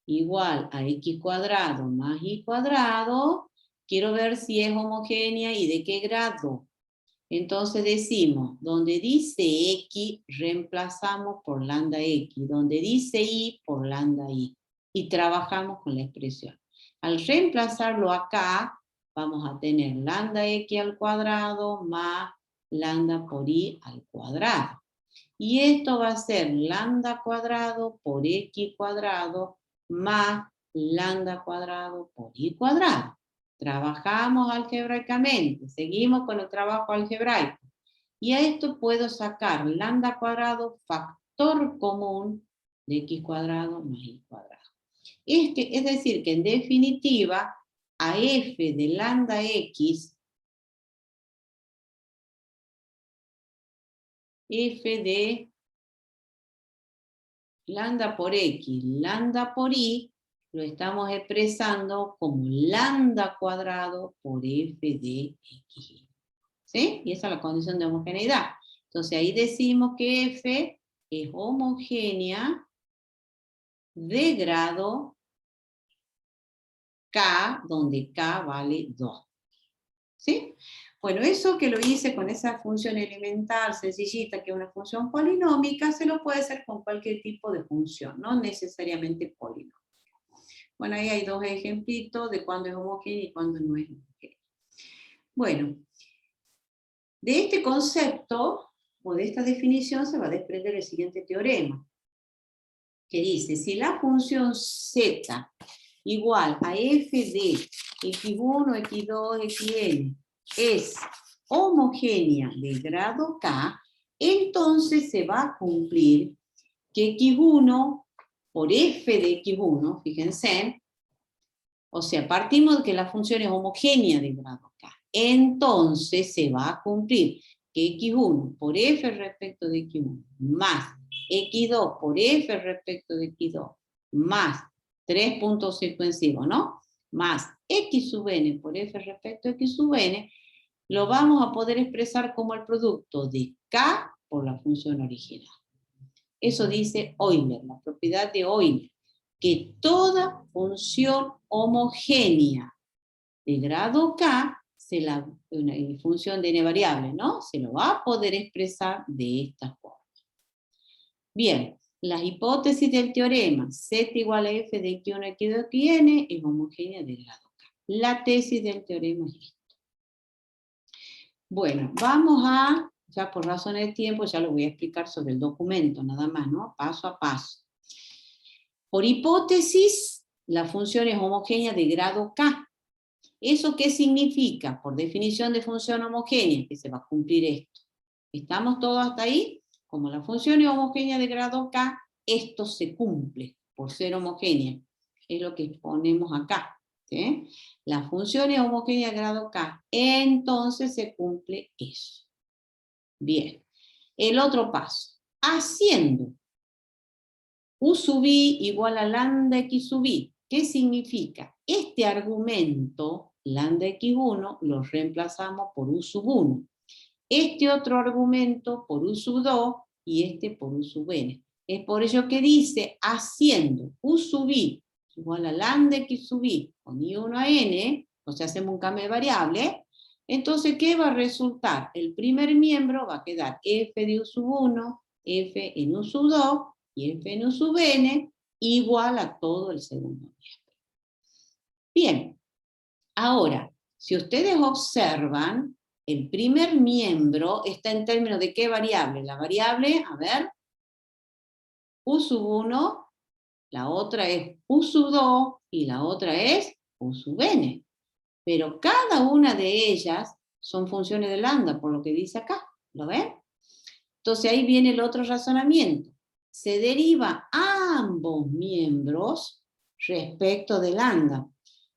igual a x cuadrado más y cuadrado, quiero ver si es homogénea y de qué grado. Entonces decimos, donde dice x, reemplazamos por lambda x, donde dice y, por lambda y. Y trabajamos con la expresión. Al reemplazarlo acá, vamos a tener lambda x al cuadrado más lambda por y al cuadrado. Y esto va a ser lambda cuadrado por x cuadrado más lambda cuadrado por y cuadrado. Trabajamos algebraicamente, seguimos con el trabajo algebraico. Y a esto puedo sacar lambda cuadrado factor común de x cuadrado más y cuadrado. Es decir, que en definitiva, a f de lambda x, f de lambda por x, lambda por y, lo estamos expresando como lambda cuadrado por f de x. ¿Sí? Y esa es la condición de homogeneidad. Entonces ahí decimos que f es homogénea de grado K, donde K vale 2. ¿Sí? Bueno, eso que lo hice con esa función elemental sencillita, que es una función polinómica, se lo puede hacer con cualquier tipo de función, no necesariamente polinómica. Bueno, ahí hay dos ejemplitos de cuándo es homogénea y cuándo no es homogénea. Bueno, de este concepto, o de esta definición, se va a desprender el siguiente teorema, que dice, si la función z igual a f de x1, x2, xn es homogénea de grado K, entonces se va a cumplir que x1 por f de x1, fíjense, o sea, partimos de que la función es homogénea de grado K, entonces se va a cumplir que x1 por f respecto de x1 más x2 por f respecto de x2 más 3 puntos suspensivos, ¿no? Más x sub n por f respecto a x sub n, lo vamos a poder expresar como el producto de K por la función original. Eso dice Euler, la propiedad de Euler, que toda función homogénea de grado K, una función de n variable, ¿no? Se lo va a poder expresar de esta forma. Bien, las hipótesis del teorema z igual a f de x1, x2, xn es homogénea de grado K. La tesis del teorema es esta. Bueno, vamos a, ya por razones de tiempo, ya lo voy a explicar sobre el documento, nada más, ¿no? Paso a paso. Por hipótesis, la función es homogénea de grado K. ¿Eso qué significa? Por definición de función homogénea, que se va a cumplir esto. ¿Estamos todos hasta ahí? Como la función es homogénea de grado K, esto se cumple por ser homogénea. Es lo que ponemos acá. ¿Sí? La función es homogénea de grado K, entonces se cumple eso. Bien. El otro paso. Haciendo U sub i igual a lambda x sub i. ¿Qué significa? Este argumento, lambda x1, lo reemplazamos por u sub 1. Este otro argumento por u sub 2 y este por u sub n. Es por ello que dice, haciendo u sub i igual a lambda x sub i con i1 a n, o sea, hacemos un cambio de variable, entonces, ¿qué va a resultar? El primer miembro va a quedar f de u sub 1, f en u sub 2, y f en u sub n, igual a todo el segundo miembro. Bien, ahora, si ustedes observan, el primer miembro está en términos de ¿qué variable? La variable, a ver, u sub 1, la otra es u sub 2 y la otra es u sub n. Pero cada una de ellas son funciones de lambda, por lo que dice acá. ¿Lo ven? Entonces ahí viene el otro razonamiento. Se deriva ambos miembros respecto de lambda.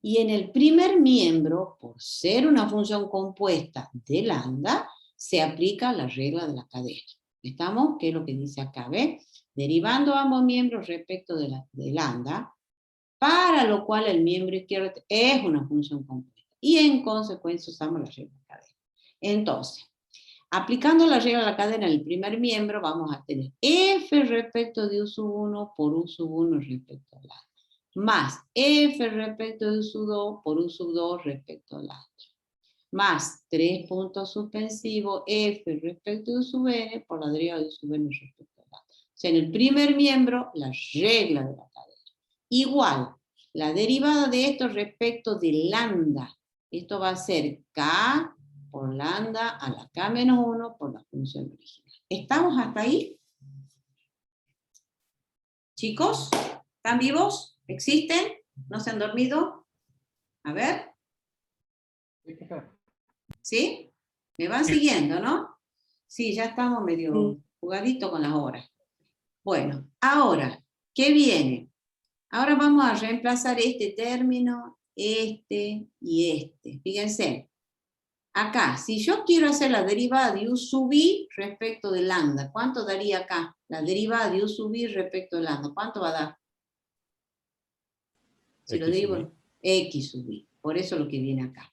Y en el primer miembro, por ser una función compuesta de lambda, se aplica la regla de la cadena. ¿Estamos? ¿Qué es lo que dice acá? ¿Ve? Derivando ambos miembros respecto de lambda, para lo cual el miembro izquierdo es una función compuesta. Y en consecuencia usamos la regla de la cadena. Entonces, aplicando la regla de la cadena en el primer miembro, vamos a tener f respecto de u sub 1 por u sub 1 respecto a lambda, más f respecto de u sub 2 por u sub 2 respecto a lambda, más 3 puntos suspensivos f respecto de u sub n por la derivada de u sub n respecto a lambda. O sea, en el primer miembro, la regla de la cadena. Igual, la derivada de esto respecto de lambda. Esto va a ser k por lambda a la k menos 1 por la función original. ¿Estamos hasta ahí? Chicos, ¿están vivos? ¿Existen? ¿No se han dormido? A ver. ¿Sí? ¿Me van siguiendo, no? Sí, ya estamos medio jugaditos con las horas. Bueno, ahora, ¿qué viene? Ahora vamos a reemplazar este término, este y este. Fíjense. Acá, si yo quiero hacer la derivada de u sub i respecto de lambda, ¿cuánto daría acá? La derivada de u sub i respecto de lambda, ¿cuánto va a dar? Si lo X derivo, sub X sub i. Por eso lo que viene acá.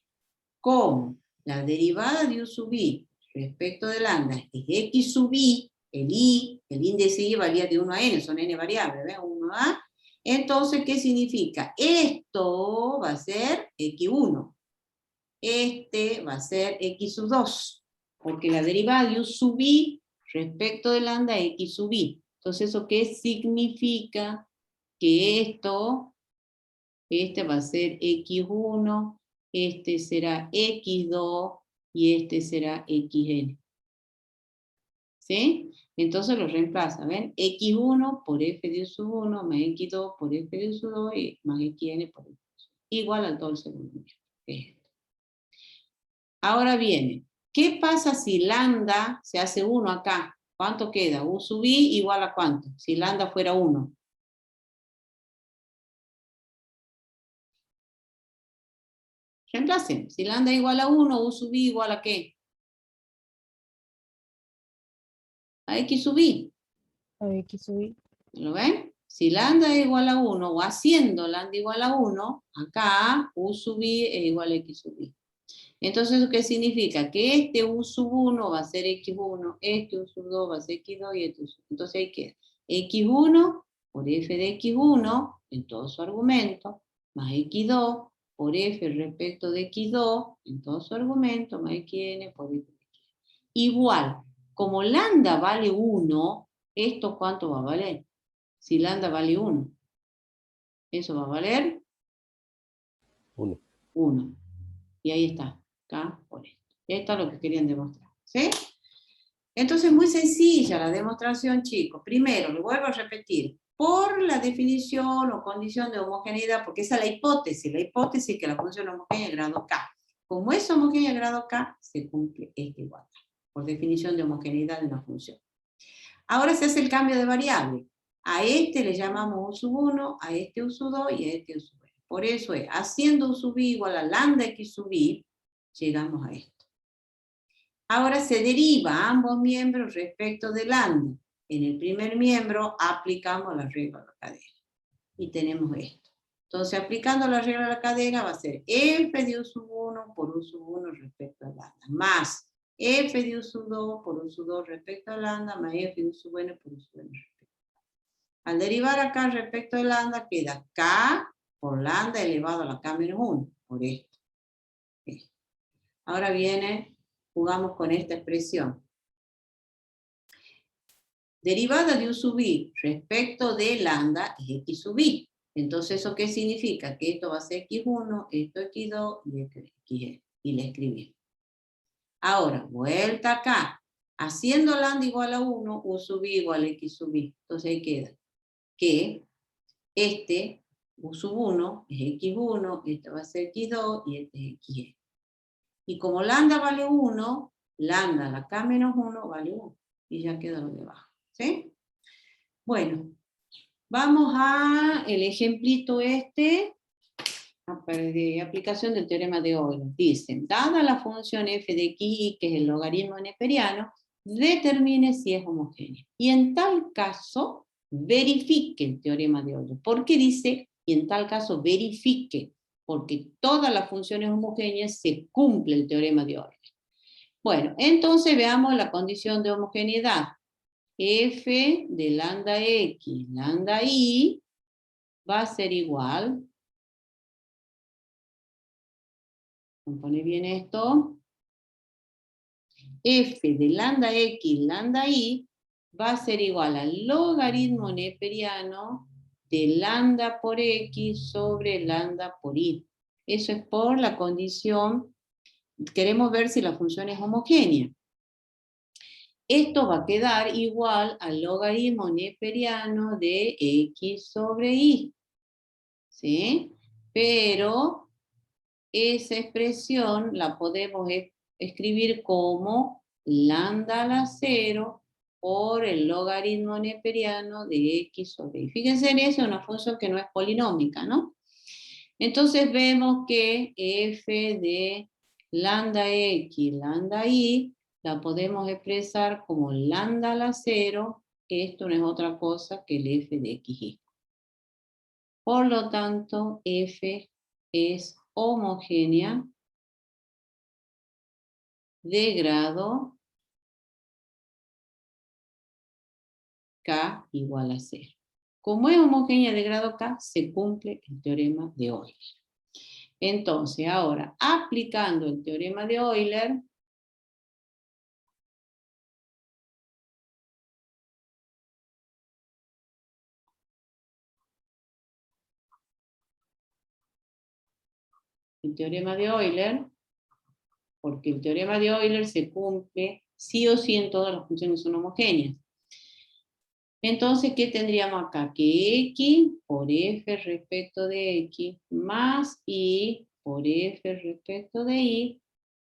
Como la derivada de u sub i respecto de lambda es X sub i, el índice i valía de 1 a n, son n variables, ¿ves? 1 a. Entonces, ¿qué significa? Esto va a ser X1. Este va a ser X sub 2. Porque la derivada de u sub i respecto de lambda es X sub i. Entonces, ¿eso qué significa? Que este va a ser X1, este será X2 y este será XN. ¿Sí? Entonces lo reemplaza, ¿ven? X1 por F de U sub 1 más X2 por F de U sub 2 y más XN por F de U sub 2. Igual al todo el segundo nivel. Ahora viene, ¿qué pasa si lambda se hace 1 acá? ¿Cuánto queda? U sub i igual a ¿cuánto? Si lambda fuera 1. Reemplacen. Si lambda igual a 1, u sub i igual a ¿qué? A X sub i. A X sub i. ¿Lo ven? Si lambda es igual a 1, o haciendo lambda igual a 1, acá u sub i es igual a X sub i. Entonces, ¿qué significa? Que este u sub 1 va a ser X1, este u sub 2 va a ser X2 y este u sub. Entonces ahí queda X1 por F de X1 en todo su argumento, más X2 por F respecto de X2 en todo su argumento, más XN por F de XN. Igual, como lambda vale 1, ¿esto cuánto va a valer? Si lambda vale 1, eso va a valer 1. 1. Y ahí está, acá por esto. Esto es lo que querían demostrar. ¿Sí? Entonces, muy sencilla la demostración, chicos. Primero, lo vuelvo a repetir, por la definición o condición de homogeneidad, porque esa es la hipótesis es que la función homogénea es grado K. Como es homogénea grado K, se cumple esta igualdad, por definición de homogeneidad de una función. Ahora se hace el cambio de variable. A este le llamamos u sub 1, a este u sub 2 y a este u sub n. Por eso es, haciendo u sub i igual a lambda x sub i, llegamos a esto. Ahora se deriva ambos miembros respecto de lambda. En el primer miembro aplicamos la regla de la cadena. Y tenemos esto. Entonces, aplicando la regla de la cadena va a ser f de u sub 1 por u sub 1 respecto a lambda, más f de u sub 2 por u sub 2 respecto a lambda, más f de u sub n por u sub n respecto a lambda. Al derivar acá respecto a lambda, queda k por lambda elevado a la k menos 1, por esto. Ahora viene, jugamos con esta expresión. Derivada de u sub i respecto de lambda es x sub i. Entonces, ¿eso qué significa? Que esto va a ser x1, esto x2 y esto xn. Y le escribí. Ahora, vuelta acá. Haciendo lambda igual a 1, u sub i igual a x sub i. Entonces ahí queda que este u sub 1 es x1, este va a ser x2 y este es xn. Y como lambda vale 1, lambda la k menos 1 vale 1. Y ya queda lo de abajo. ¿Sí? Bueno, vamos a el ejemplito este de aplicación del teorema de Euler. Dicen, dada la función f de xy, que es el logaritmo neperiano, determine si es homogénea. Y en tal caso, verifique el teorema de Euler. ¿Por qué dice, y en tal caso verifique? Porque todas las funciones homogéneas se cumple el teorema de Euler. Bueno, entonces veamos la condición de homogeneidad. F de lambda x, lambda y, va a ser igual. Compone bien esto. F de lambda x, lambda y, va a ser igual al logaritmo neperiano de lambda por x sobre lambda por y. Eso es por la condición, queremos ver si la función es homogénea. Esto va a quedar igual al logaritmo neperiano de x sobre y. ¿Sí? Pero esa expresión la podemos escribir como lambda a la 0 por el logaritmo neperiano de x sobre y. Fíjense en eso, es una función que no es polinómica, ¿no? Entonces vemos que f de lambda x, lambda y, la podemos expresar como lambda a la 0, esto no es otra cosa que el f de xy. Por lo tanto, F es homogénea de grado K igual a 0. Como es homogénea de grado K, se cumple el teorema de Euler. Entonces, ahora, aplicando el teorema de Euler, porque el teorema de Euler se cumple sí o sí en todas las funciones son homogéneas. Entonces, ¿qué tendríamos acá? Que X por F respecto de X más Y por F respecto de Y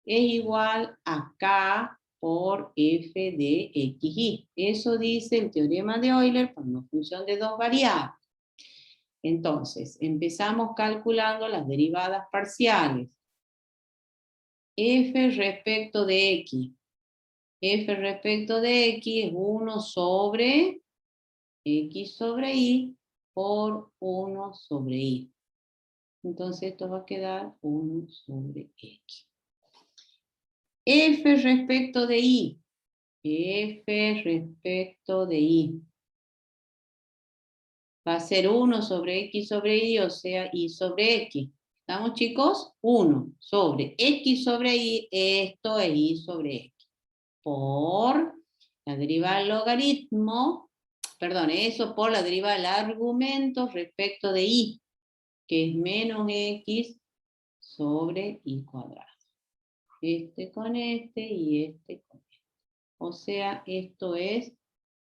es igual a K por F de XY. Eso dice el teorema de Euler para una función de dos variables. Entonces, empezamos calculando las derivadas parciales. F respecto de X. F respecto de X es 1 sobre X sobre Y por 1 sobre Y. Entonces esto va a quedar 1 sobre X. F respecto de Y. F respecto de Y. Va a ser 1 sobre X sobre Y, o sea, Y sobre X. ¿Estamos, chicos? 1 sobre X sobre Y, esto es Y sobre X. Por la derivada del logaritmo, perdón, eso por la derivada del argumento respecto de Y, que es menos X sobre Y cuadrado. Este con este y este con este. O sea, esto es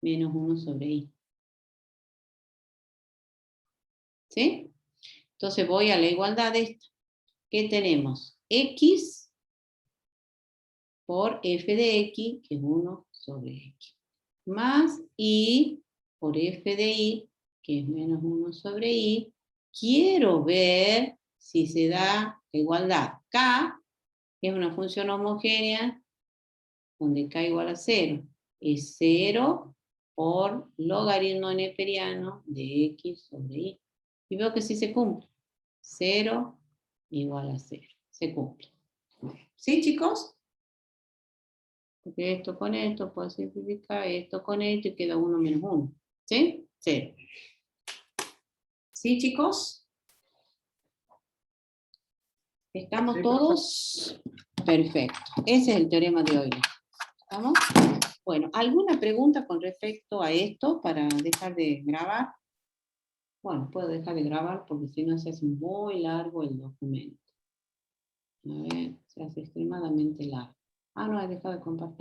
menos 1 sobre Y. ¿Sí? Entonces voy a la igualdad de esto. ¿Qué tenemos? X por F de X, que es 1 sobre X. Más Y por F de Y, que es menos 1 sobre Y. Quiero ver si se da la igualdad. K es una función homogénea donde K igual a 0. Es 0 por logaritmo neperiano de X sobre Y. Y veo que sí se cumple. 0 igual a 0. Se cumple. ¿Sí, chicos? Porque esto con esto puedo simplificar, esto con esto y queda 1 menos 1. ¿Sí? 0. ¿Sí, chicos? ¿Estamos Sí, todos? Perfecto. Ese es el teorema de Euler. ¿Estamos? Bueno, ¿alguna pregunta con respecto a esto para dejar de grabar? Bueno, puedo dejar de grabar porque si no se hace muy largo el documento. A ver, se hace extremadamente largo. Ah, no, he dejado de compartir.